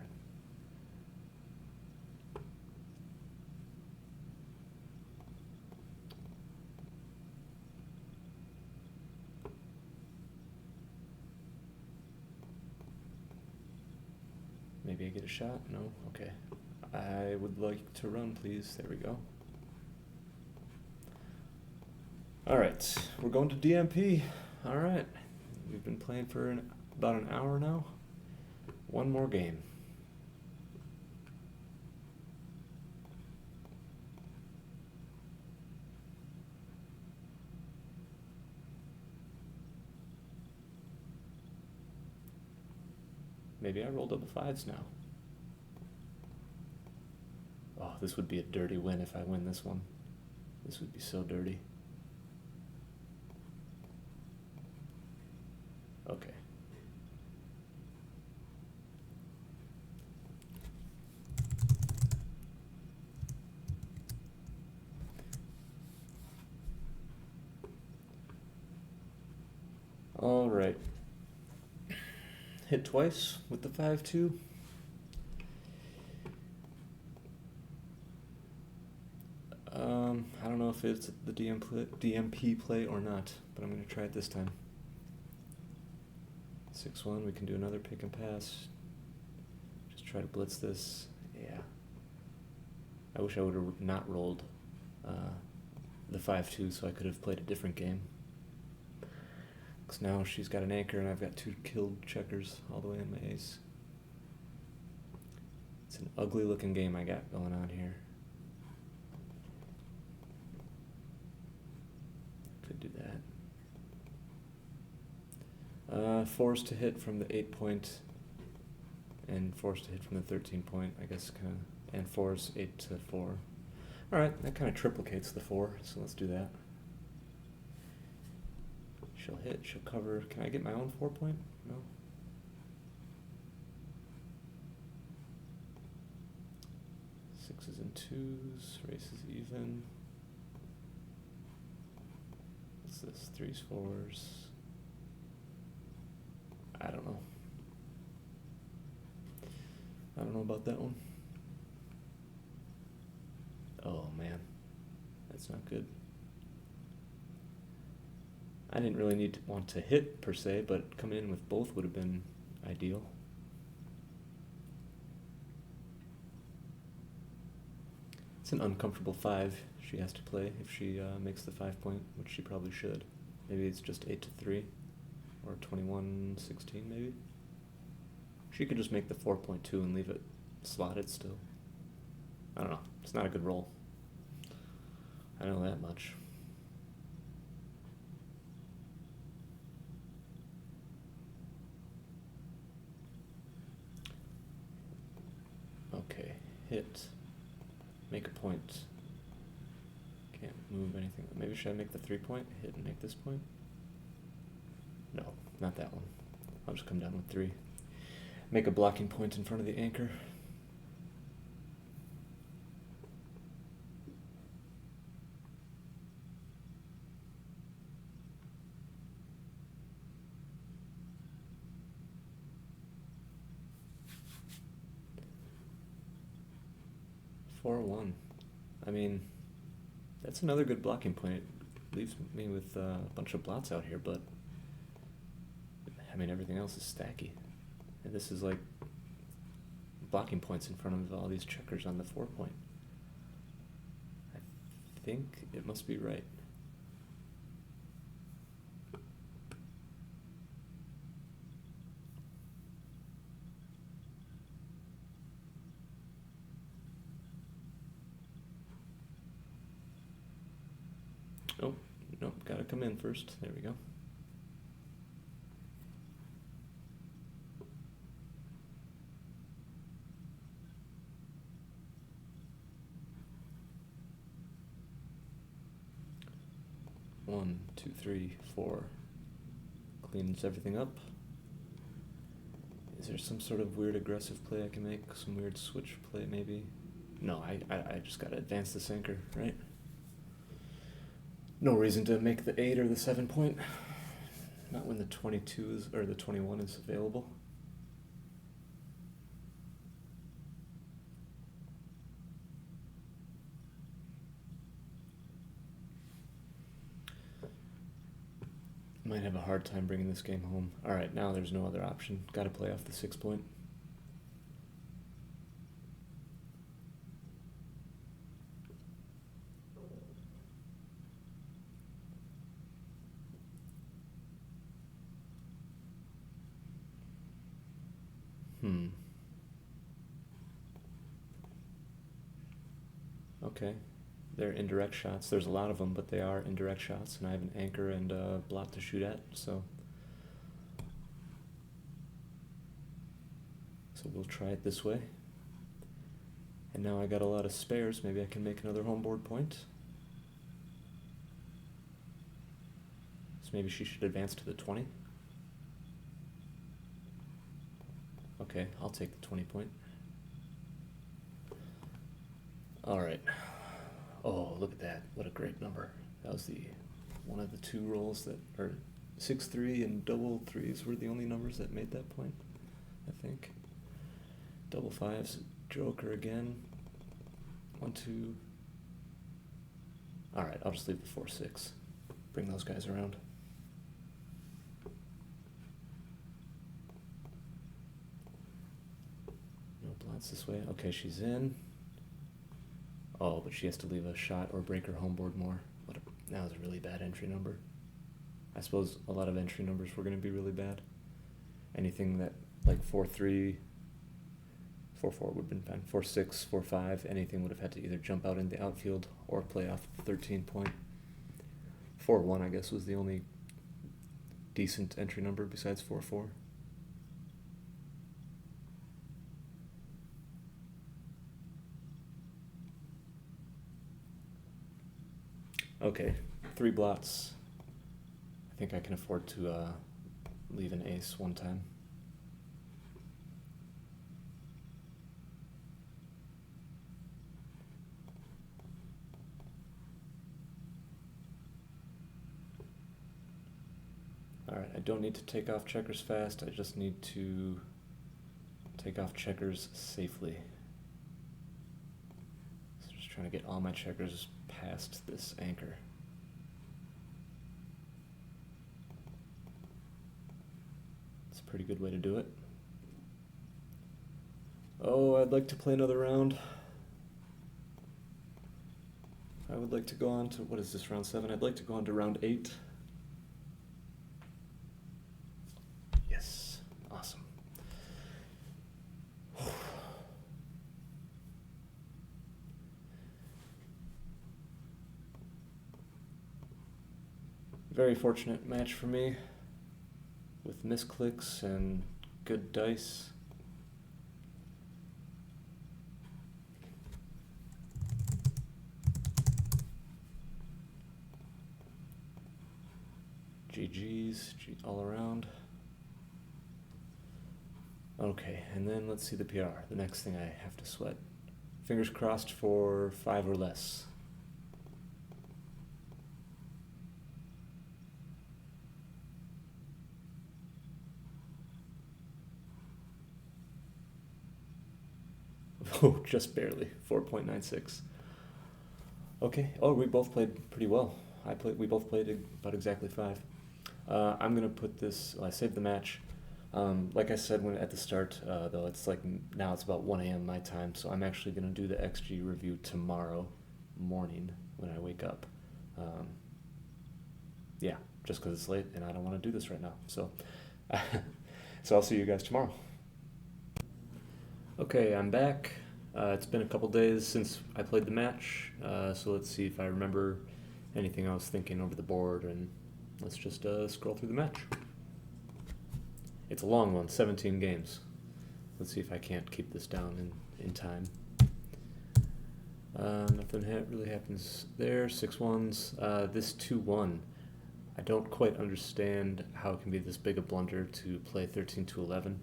May I get a shot? No? Okay. I would like to run, please. There we go. Alright, we're going to DMP. Alright. We've been playing for about an hour now. One more game. Maybe I roll double fives now. Oh, this would be a dirty win if I win this one. This would be so dirty. Okay. All right. Hit twice with the 5-2. I don't know if it's the DMP play or not, but I'm going to try it this time. 6-1, we can do another pick and pass. Just try to blitz this. Yeah. I wish I would have not rolled the 5-2 so I could have played a different game. Because now she's got an anchor and I've got 2 killed checkers all the way in my ace. It's an ugly looking game I got going on here. Could do that. Forced to hit from the 8 point and forced to hit from the 13 point, I guess, kind of, and force 8 to 4. Alright, that kind of triplicates the 4, so let's do that. She'll hit, she'll cover. Can I get my own 4 point? No. Sixes and twos, races even. What's this? Threes, fours. I don't know. I don't know about that one. Oh man, that's not good. I didn't really want to hit per se, but coming in with both would have been ideal. It's an uncomfortable 5 she has to play if she makes the 5 point, which she probably should. Maybe it's just 8 to 3 or 21-16 maybe. She could just make the 4.2 and leave it slotted still. I don't know. It's not a good roll. I know that much. Okay, hit. Make a point. Can't move anything. Maybe should I make the 3 point? Hit and make this point? No, not that one. I'll just come down with 3. Make a blocking point in front of the anchor. I mean, that's another good blocking point. It leaves me with a bunch of blots out here, but I mean, everything else is stacky. And this is like blocking points in front of all these checkers on the 4 point. I think it must be right. Oh, nope, gotta come in first. There we go. One, two, three, 4. Cleans everything up. Is there some sort of weird aggressive play I can make? Some weird switch play maybe? No, I just gotta advance this anchor, right? No reason to make the 8 or the 7 point. Not when the 22 is, or the 21 is available. Might have a hard time bringing this game home. Alright, now there's no other option. Gotta play off the 6 point. Okay. They're indirect shots. There's a lot of them, but they are indirect shots, and I have an anchor and a blot to shoot at, so we'll try it this way. And now I got a lot of spares. Maybe I can make another homeboard point. So maybe she should advance to the 20. Okay, I'll take the 20 point. Alright. Oh, look at that. What a great number. That was one of the two rolls that, or 6-3 and double threes were the only numbers that made that point, I think. Double fives, joker again. 1, 2. Alright, I'll just leave the 4-6. Bring those guys around. No blots this way. Okay, she's in. Oh, but she has to leave a shot or break her homeboard more. That was a really bad entry number. I suppose a lot of entry numbers were going to be really bad. Anything that, like 4-3, 4-4 would have been fine. 4-6, 4-5, anything would have had to either jump out in the outfield or play off the 13 point. 4-1, I guess, was the only decent entry number besides 4-4. Okay, 3 blots. I think I can afford to leave an ace one time. Alright, I don't need to take off checkers fast, I just need to take off checkers safely. So just trying to get all my checkers past this anchor. It's a pretty good way to do it. Oh, I'd like to play another round. I would like to go on to, what is this, round 7? I'd like to go on to round 8. Yes, awesome. Very fortunate match for me, with misclicks and good dice. GG's all around. Okay, and then let's see the PR, the next thing I have to sweat. Fingers crossed for 5 or less. Oh, just barely, 4.96. Okay, oh, we both played pretty well. We both played about exactly 5. I'm gonna put this, I saved the match. Like I said at the start, though, it's like, now it's about 1 a.m. my time, so I'm actually gonna do the XG review tomorrow morning when I wake up. Yeah, just because it's late and I don't want to do this right now. So, so I'll see you guys tomorrow. Okay, I'm back. It's been a couple days since I played the match, so let's see if I remember anything I was thinking over the board, and let's just scroll through the match. It's a long one, 17 games. Let's see if I can't keep this down in time. Nothing really happens there. 6-1s. This 2-1. I don't quite understand how it can be this big a blunder to play 13-11.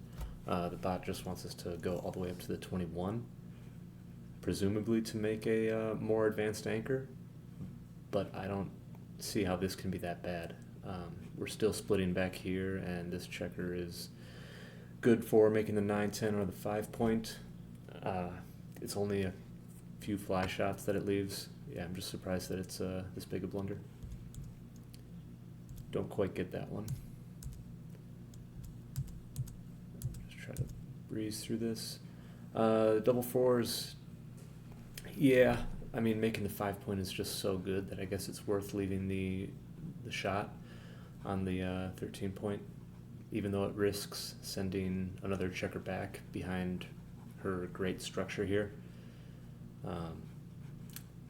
The bot just wants us to go all the way up to the 21, presumably to make a more advanced anchor, but I don't see how this can be that bad. We're still splitting back here, and this checker is good for making the 9-10 or the 5 point. It's only a few fly shots that it leaves. Yeah, I'm just surprised that it's this big a blunder. Don't quite get that one. Just try to breeze through this. Double fours, yeah, I mean, making the 5 point is just so good that I guess it's worth leaving the shot on the 13 point. even though it risks sending another checker back behind her great structure here.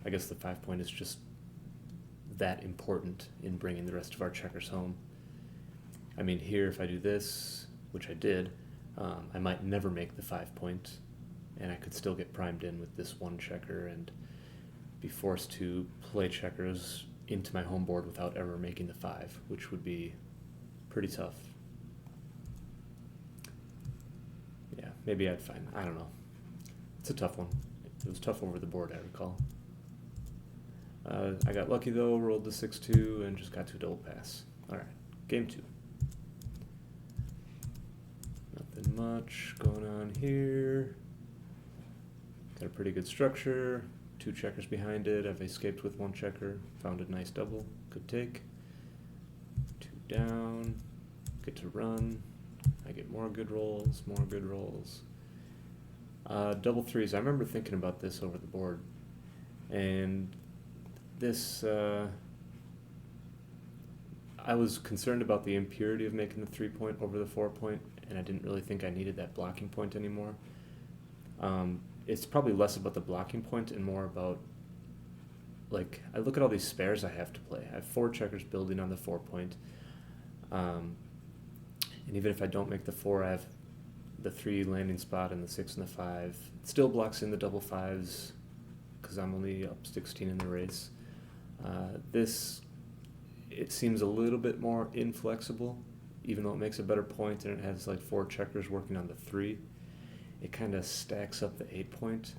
I guess the 5 point is just that important in bringing the rest of our checkers home. I mean, here if I do this, which I did, I might never make the 5 point, and I could still get primed in with this one checker and be forced to play checkers into my home board without ever making the 5, which would be pretty tough. Yeah, maybe I'd find, I don't know. It's a tough one. It was tough over the board, I recall. I got lucky though, rolled the 6-2 and just got to a double pass. Alright, game 2. Nothing much going on here. Got a pretty good structure. 2 checkers behind it. I've escaped with 1 checker. Found a nice double. Good take. 2 down. Get to run. I get more good rolls, more good rolls. Double 3s. I remember thinking about this over the board. And this, I was concerned about the impurity of making the 3 point over the 4 point, and I didn't really think I needed that blocking point anymore. It's probably less about the blocking point and more about, like, I look at all these spares I have to play. I have 4 checkers building on the 4 point. And even if I don't make the 4, I have the 3 landing spot and the 6 and the 5. It still blocks in the double 5s because I'm only up 16 in the race. This, it seems a little bit more inflexible, even though it makes a better point and it has like 4 checkers working on the 3. It kind of stacks up the 8 point.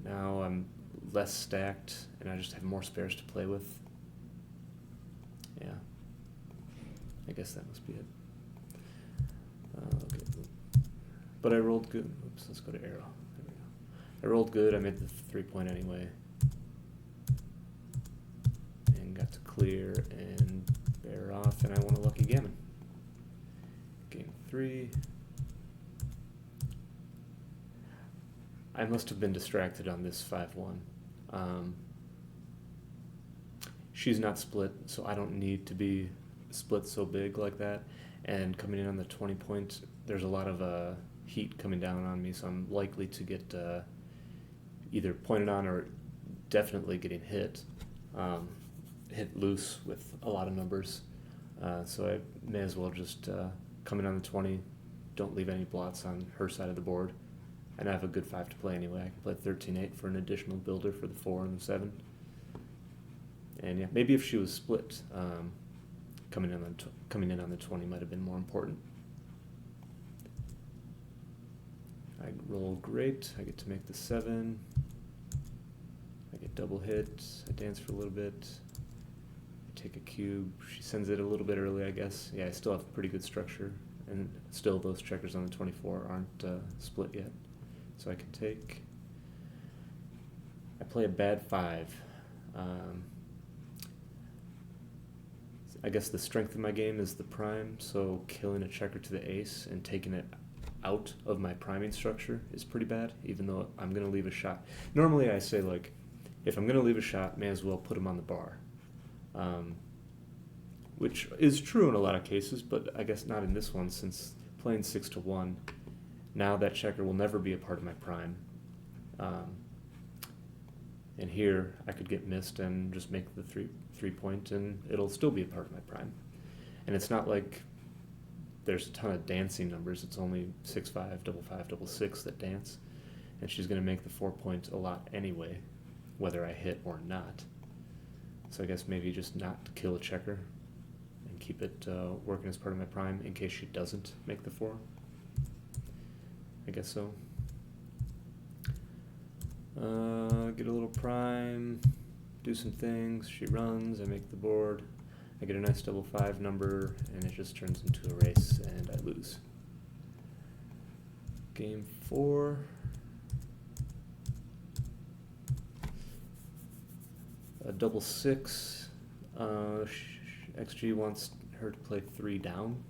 Now I'm less stacked and I just have more spares to play with. Yeah, I guess that must be it. Okay. But I rolled good. Oops, let's go to arrow. There we go. I rolled good. I made the 3 point anyway. And got to clear and bear off, and I won a lucky gammon. Game 3. I must have been distracted on this 5-1. She's not split, so I don't need to be split so big like that. And coming in on the 20 point, there's a lot of heat coming down on me, so I'm likely to get either pointed on or definitely getting hit loose with a lot of numbers. So I may as well just come in on the 20, don't leave any blots on her side of the board. And I have a good 5 to play anyway. I can play 13-8 for an additional builder for the 4 and the 7. And yeah, maybe if she was split, coming in on the 20 might have been more important. I roll great. I get to make the 7. I get double hit. I dance for a little bit. I take a cube. She sends it a little bit early, I guess. Yeah, I still have pretty good structure. And still those checkers on the 24 aren't split yet. So I can take. I play a bad 5. I guess the strength of my game is the prime, so killing a checker to the ace and taking it out of my priming structure is pretty bad, even though I'm going to leave a shot. Normally I say, like, if I'm going to leave a shot, may as well put him on the bar. Which is true in a lot of cases, but I guess not in this one, since playing 6-1, now that checker will never be a part of my prime. And here I could get missed and just make the 3 point and it'll still be a part of my prime. And it's not like there's a ton of dancing numbers. It's only 6-5, double 5, double 6 that dance. And she's going to make the 4 point a lot anyway, whether I hit or not. So I guess maybe just not kill a checker and keep it working as part of my prime in case she doesn't make the 4. I guess so. Get a little prime, do some things. She runs, I make the board. I get a nice double 5 number, and it just turns into a race, and I lose. Game 4. A double 6. XG wants her to play 3 down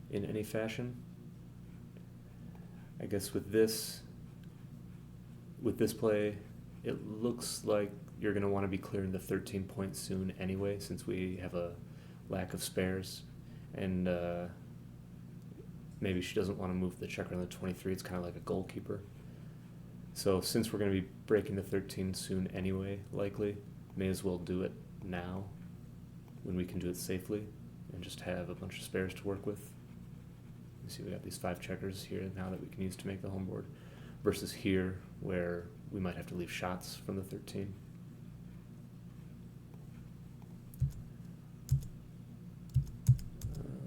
in any fashion. I guess with this play, it looks like you're going to want to be clearing the 13 point soon anyway, since we have a lack of spares, and maybe she doesn't want to move the checker on the 23. It's kind of like a goalkeeper. So since we're going to be breaking the 13 soon anyway, likely, may as well do it now when we can do it safely and just have a bunch of spares to work with. You see we got these 5 checkers here now that we can use to make the home board, versus here where we might have to leave shots from the 13.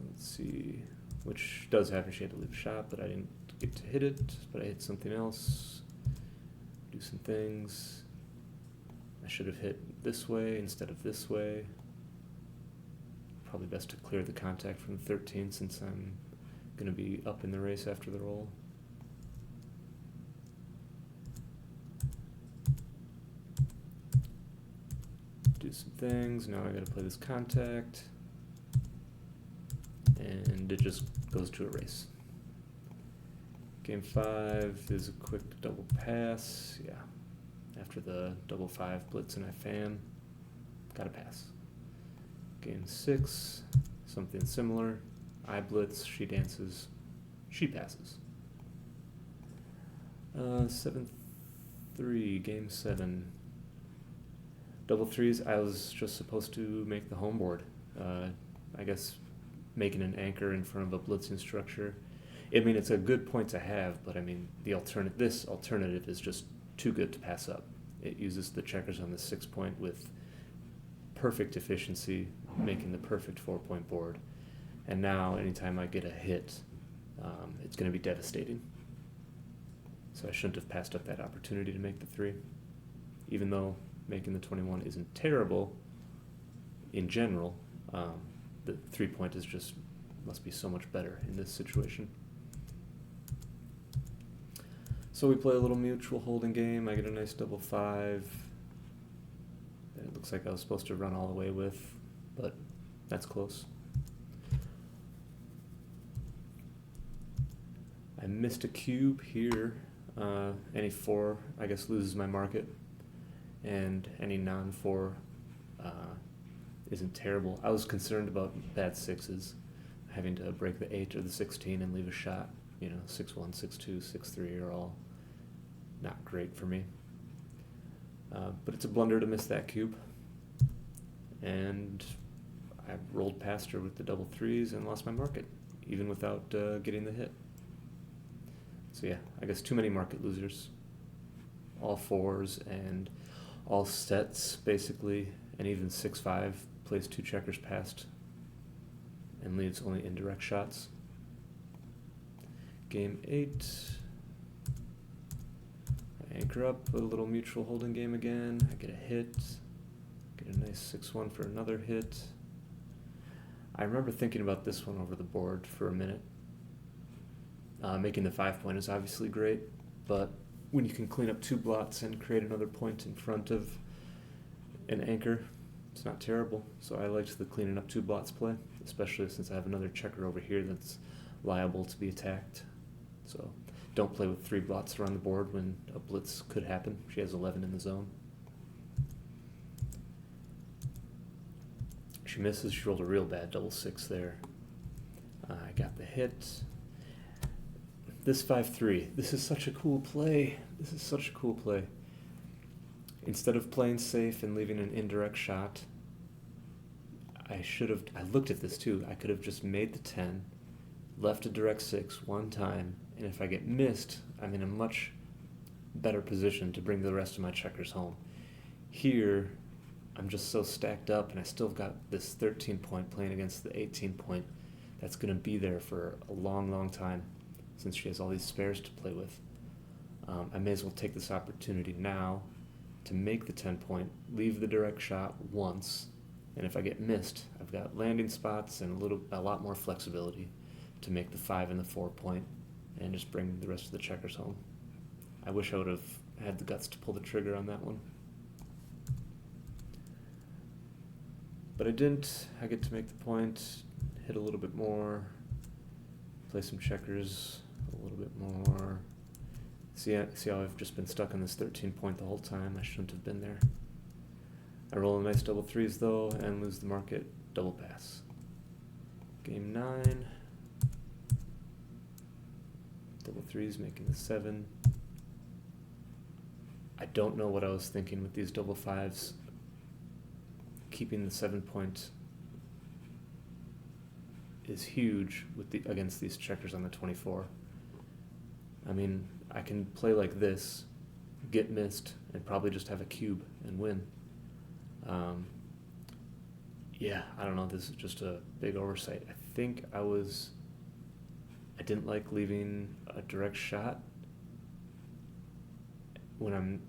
Let's see, which does happen. She had to leave a shot, but I didn't get to hit it, but I hit something else. Do some things. I should have hit this way instead of this way. Probably best to clear the contact from the 13 since I'm going to be up in the race after the roll. Do some things. Now I got to play this contact. And it just goes to a race. Game 5 is a quick double pass. Yeah. After the double 5 blitz and I fan, gotta pass. Game 6, something similar. I blitz, she dances, she passes. 7-3, game 7. Double 3s, I was just supposed to make the home board. I guess making an anchor in front of a blitzing structure. I mean, it's a good point to have, but I mean, this alternative is just too good to pass up. It uses the checkers on the 6 point with perfect efficiency, making the perfect 4-point board. And now, anytime I get a hit, it's going to be devastating. So I shouldn't have passed up that opportunity to make the 3. Even though making the 21 isn't terrible in general, the 3-point is just must be so much better in this situation. So we play a little mutual holding game. I get a nice double 5 that it looks like I was supposed to run all the way with, but that's close. I missed a cube here. Any 4, I guess, loses my market, and any non-4 isn't terrible. I was concerned about bad 6s, having to break the 8 or the 16 and leave a shot. 6-1, 6-2, 6-3 are all not great for me. But it's a blunder to miss that cube. And I rolled past her with the double 3s and lost my market, even without getting the hit. So yeah, I guess too many market losers. All 4s and all sets, basically, and even 6-5 plays 2 checkers past and leaves only indirect shots. Game 8. I anchor up a little mutual holding game again. I get a hit. Get a nice 6-1 for another hit. I remember thinking about this one over the board for a minute. Making the 5-point is obviously great, but when you can clean up 2 blots and create another point in front of an anchor, it's not terrible. So I liked the cleaning up 2 blots play, especially since I have another checker over here that's liable to be attacked. So don't play with 3 blots around the board when a blitz could happen. She has 11 in the zone. She misses. She rolled a real bad double 6 there. I got the hit. This 5-3. This is such a cool play. This is such a cool play. Instead of playing safe and leaving an indirect shot, I looked at this too. I could have just made the 10, left a direct 6 one time, and if I get missed, I'm in a much better position to bring the rest of my checkers home. Here, I'm just so stacked up, and I still got this 13-point playing against the 18-point that's going to be there for a long, long time, since she has all these spares to play with. I may as well take this opportunity now to make the 10-point, leave the direct shot once, and if I get missed, I've got landing spots and a lot more flexibility to make the 5 and the 4-point and just bring the rest of the checkers home. I wish I would have had the guts to pull the trigger on that one. But I didn't. I get to make the point, hit a little bit more, play some checkers a little bit more. See how I've just been stuck on this 13-point the whole time? I shouldn't have been there. I roll a nice double 3s though and lose the market, double pass. Game 9. Double threes making the 7. I don't know what I was thinking with these double fives. Keeping the 7 point is huge with against these checkers on the 24. I mean, I can play like this, get missed, and probably just have a cube and win. Yeah, I don't know. This is just a big oversight. I think I didn't like leaving a direct shot when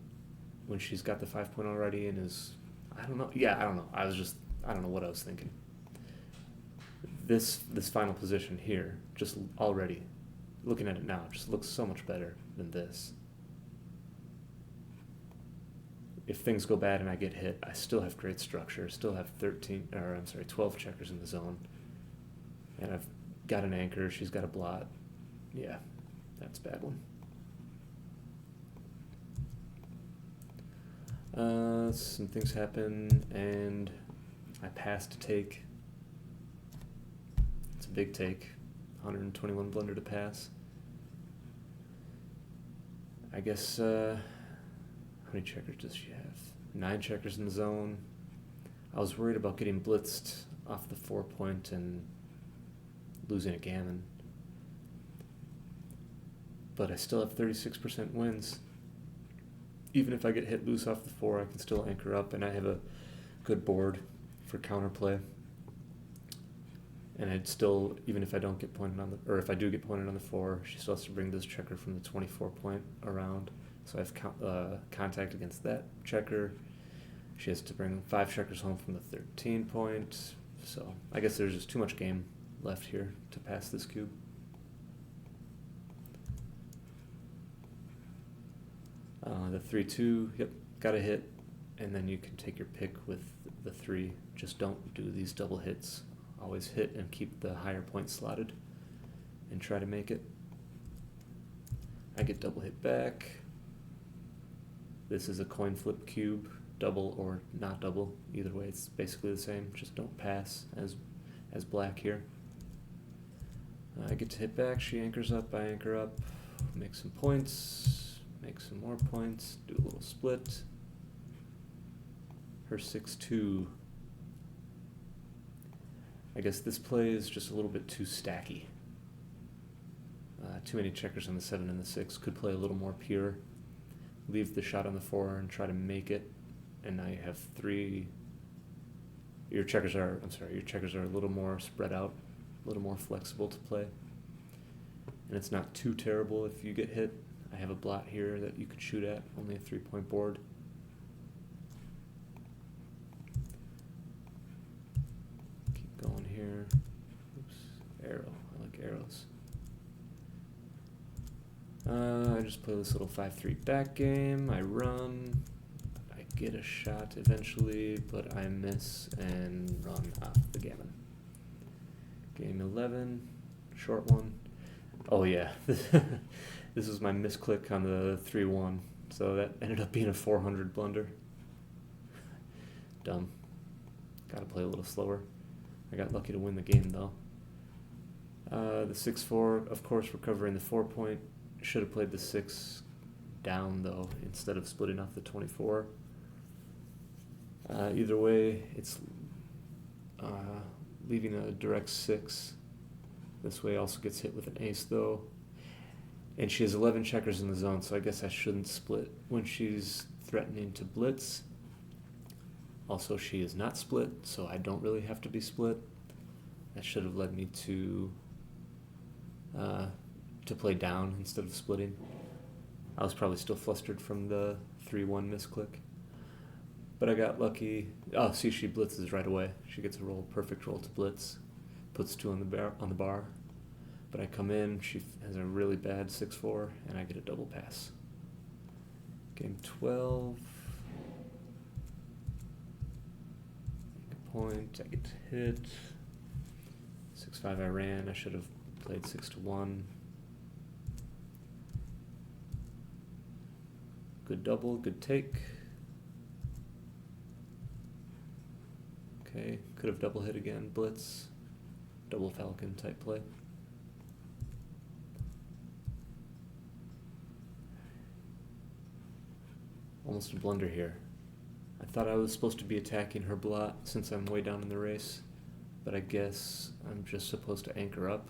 she's got the 5 point already and is, I don't know. Yeah, I don't know. I don't know what I was thinking. This final position here, just already looking at it now, just looks so much better than this. If things go bad and I get hit, I still have great structure, still have 12 checkers in the zone. And I've got an anchor, she's got a blot. Yeah, that's a bad one. Some things happen, and I pass to take. It's a big take. 121 blunder to pass. I guess, how many checkers does she have? 9 checkers in the zone. I was worried about getting blitzed off the 4 point and losing a gammon. But I still have 36% wins. Even if I get hit loose off the 4, I can still anchor up, and I have a good board for counterplay. And I'd still, even if I don't get pointed on or if I do get pointed on the 4, she still has to bring this checker from the 24 point around. So I have contact against that checker. She has to bring 5 checkers home from the 13 point. So I guess there's just too much game left here to pass this cube. The 3-2, yep, got a hit. And then you can take your pick with the 3. Just don't do these double hits. Always hit and keep the higher point slotted and try to make it. I get double hit back. This is a coin flip cube, double or not double. Either way, it's basically the same. Just don't pass as black here. I get to hit back. She anchors up. I anchor up. Make some points. Make some more points. Do a little split. Her 6-2. I guess this play is just a little bit too stacky. Too many checkers on the 7 and the 6. Could play a little more pure. Leave the shot on the 4 and try to make it. And now you have 3. Your checkers are a little more spread out, a little more flexible to play. And it's not too terrible if you get hit. I have a blot here that you could shoot at, only a 3-point board. Keep going here. Oops, arrow. I like arrows. I just play this little 5-3 back game. I run. I get a shot eventually, but I miss and run off the gammon. Game 11, short one. Oh yeah, this was my misclick on the 3-1, so that ended up being a 400 blunder. Dumb. Gotta play a little slower. I got lucky to win the game though. The 6-4, of course, recovering the 4 point. Should have played the 6 down though, instead of splitting off the 24. Either way, it's leaving a direct 6. This way also gets hit with an ace though. And she has 11 checkers in the zone, so I guess I shouldn't split when she's threatening to blitz. Also, she is not split, so I don't really have to be split. That should have led me to play down instead of splitting. I was probably still flustered from the 3-1 misclick. But I got lucky. Oh, see, she blitzes right away. She gets a perfect roll to blitz. Puts 2 on the bar. But I come in, she has a really bad 6-4, and I get a double pass. Game 12. Make a point, I get hit. 6-5 I ran, I should have played 6-1. Good double, good take. Okay, could have double hit again, blitz. double falcon type play. Almost a blunder here. I thought I was supposed to be attacking her blot since I'm way down in the race, but I guess I'm just supposed to anchor up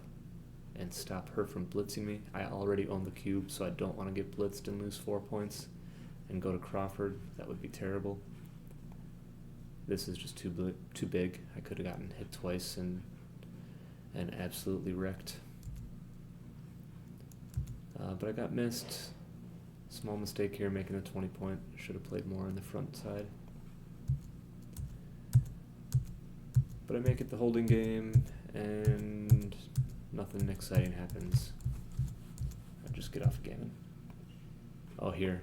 and stop her from blitzing me. I already own the cube, so I don't want to get blitzed and lose 4 points and go to Crawford. That would be terrible. This is just too big. I could have gotten hit twice and absolutely wrecked. But I got missed. Small mistake here, making a 20 point. Should have played more on the front side. But I make it the holding game, and nothing exciting happens. I just get off gammon. Oh, here.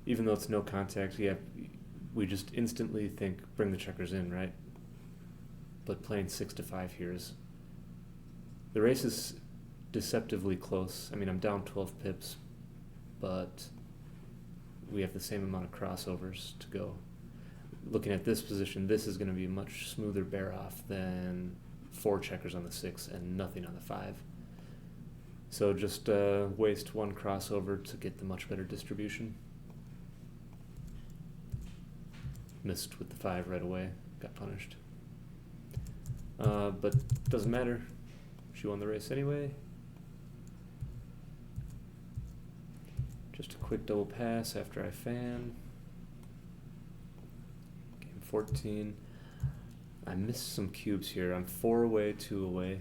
Even though it's no contact, yeah, we just instantly think, bring the checkers in, right? But playing 6-5 here is... The race is deceptively close. I mean, I'm down 12 pips, but we have the same amount of crossovers to go. Looking at this position, this is going to be a much smoother bear off than 4 checkers on the 6 and nothing on the 5. So just waste 1 crossover to get the much better distribution. Missed with the 5 right away, got punished. But doesn't matter. She won the race anyway. Just a quick double pass after I fan. Game 14. I missed some cubes here. I'm 4 away, 2 away.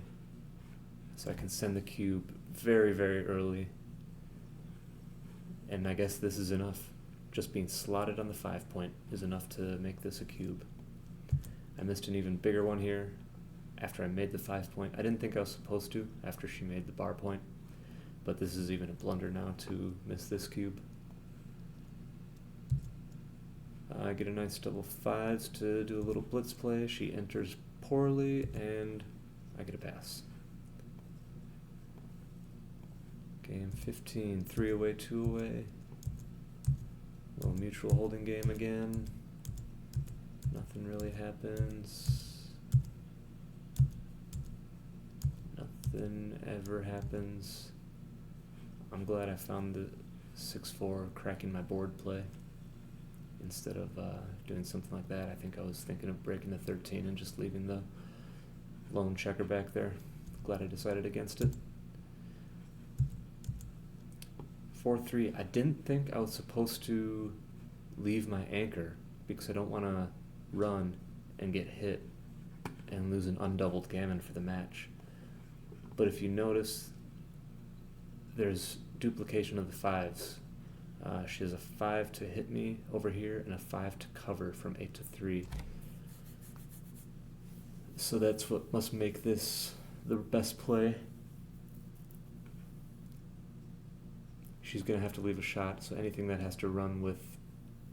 So I can send the cube very, very early. And I guess this is enough. Just being slotted on the 5 point is enough to make this a cube. I missed an even bigger one here after I made the 5 point. I didn't think I was supposed to after she made the bar point, but this is even a blunder now to miss this cube. I get a nice double 5s to do a little blitz play. She enters poorly, and I get a pass. Game 15, 3 away, 2 away. Little mutual holding game again. Nothing really happens. Nothing ever happens. I'm glad I found the 6-4 cracking my board play instead of doing something like that. I think I was thinking of breaking the 13 and just leaving the lone checker back there. Glad I decided against it. 4-3. I didn't think I was supposed to leave my anchor because I don't want to run and get hit and lose an undoubled gammon for the match. But if you notice, there's duplication of the 5s. She has a 5 to hit me over here and a 5 to cover from 8 to 3. So that's what must make this the best play. She's going to have to leave a shot, so anything that has to run with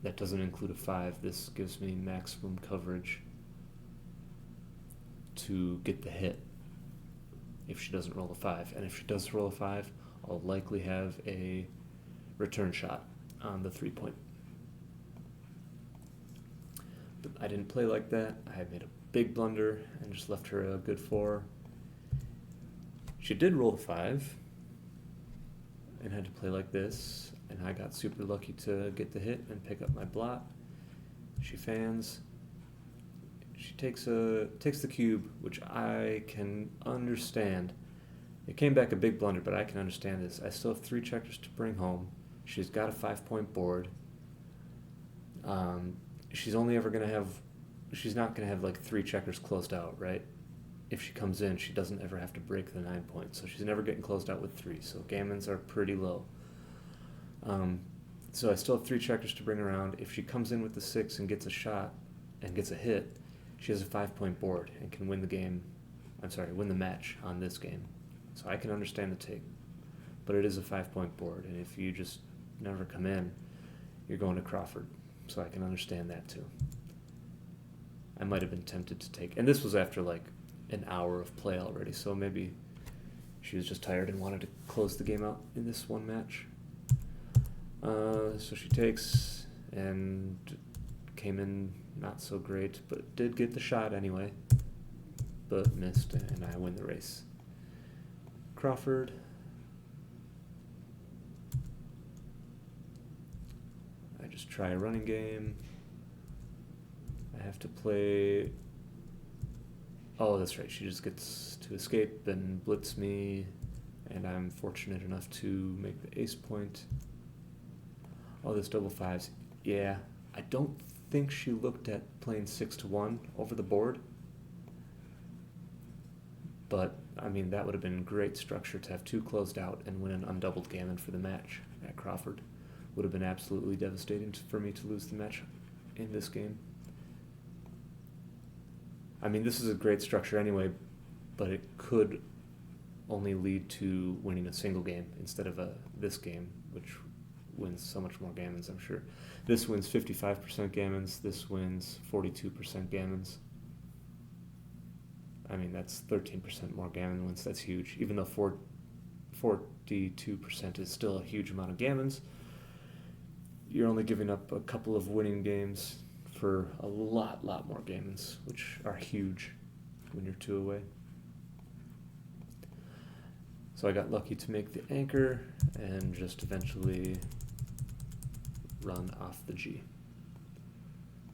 that doesn't include a 5, this gives me maximum coverage to get the hit if she doesn't roll a 5. And if she does roll a 5, I'll likely have a return shot on the 3 point. But I didn't play like that. I had made a big blunder and just left her a good 4. She did roll the 5 and had to play like this, and I got super lucky to get the hit and pick up my blot. She fans. She takes the cube, which I can understand. It came back a big blunder, but I can understand this. I still have 3 checkers to bring home. She's got a 5 point board. She's only ever going to have, she's not going to have like 3 checkers closed out, right? If she comes in, she doesn't ever have to break the 9 points. So she's never getting closed out with 3. So gammons are pretty low. So I still have 3 checkers to bring around. If she comes in with the 6 and gets a shot and gets a hit, she has a 5 point board and can win the game. Win the match on this game. So I can understand the take. But it is a 5 point board, and if you just never come in, you're going to Crawford. So I can understand that too. I might have been tempted to take, and this was after like an hour of play already, so maybe she was just tired and wanted to close the game out in this one match. So she takes and came in not so great, but did get the shot anyway. but missed, and I win the race. Crawford. I just try a running game. I have to play... Oh, that's right, she just gets to escape and blitz me, and I'm fortunate enough to make the ace point. Oh, this double fives. Yeah, I don't think she looked at playing 6-1 over the board. But, I mean, that would have been great structure to have 2 closed out and win an undoubled gammon for the match at Crawford. Would have been absolutely devastating for me to lose the match in this game. I mean, this is a great structure anyway, but it could only lead to winning a single game instead of this game, which wins so much more gammons, I'm sure. This wins 55% gammons, this wins 42% gammons. I mean, that's 13% more gammon wins, that's huge. Even though 42% is still a huge amount of gammons, you're only giving up a couple of winning games for a lot more gammons, which are huge when you're 2 away. So I got lucky to make the anchor and just eventually run off the G.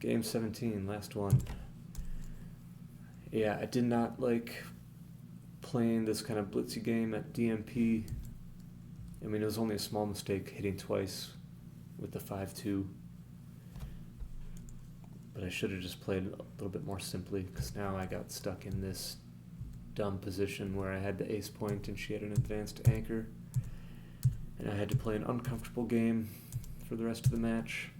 Game 17, last one. Yeah, I did not like playing this kind of blitzy game at DMP. I mean, it was only a small mistake hitting twice with the 5-2. But I should have just played a little bit more simply, because now I got stuck in this dumb position where I had the ace point and she had an advanced anchor. And I had to play an uncomfortable game for the rest of the match.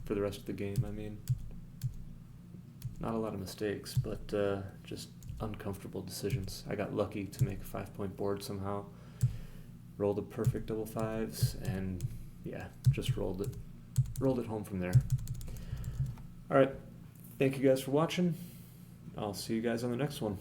For the rest of the game, I mean. Not a lot of mistakes, but just uncomfortable decisions. I got lucky to make a 5-point board somehow. Rolled a perfect double fives, and yeah, just rolled it home from there. Alright, thank you guys for watching. I'll see you guys on the next one.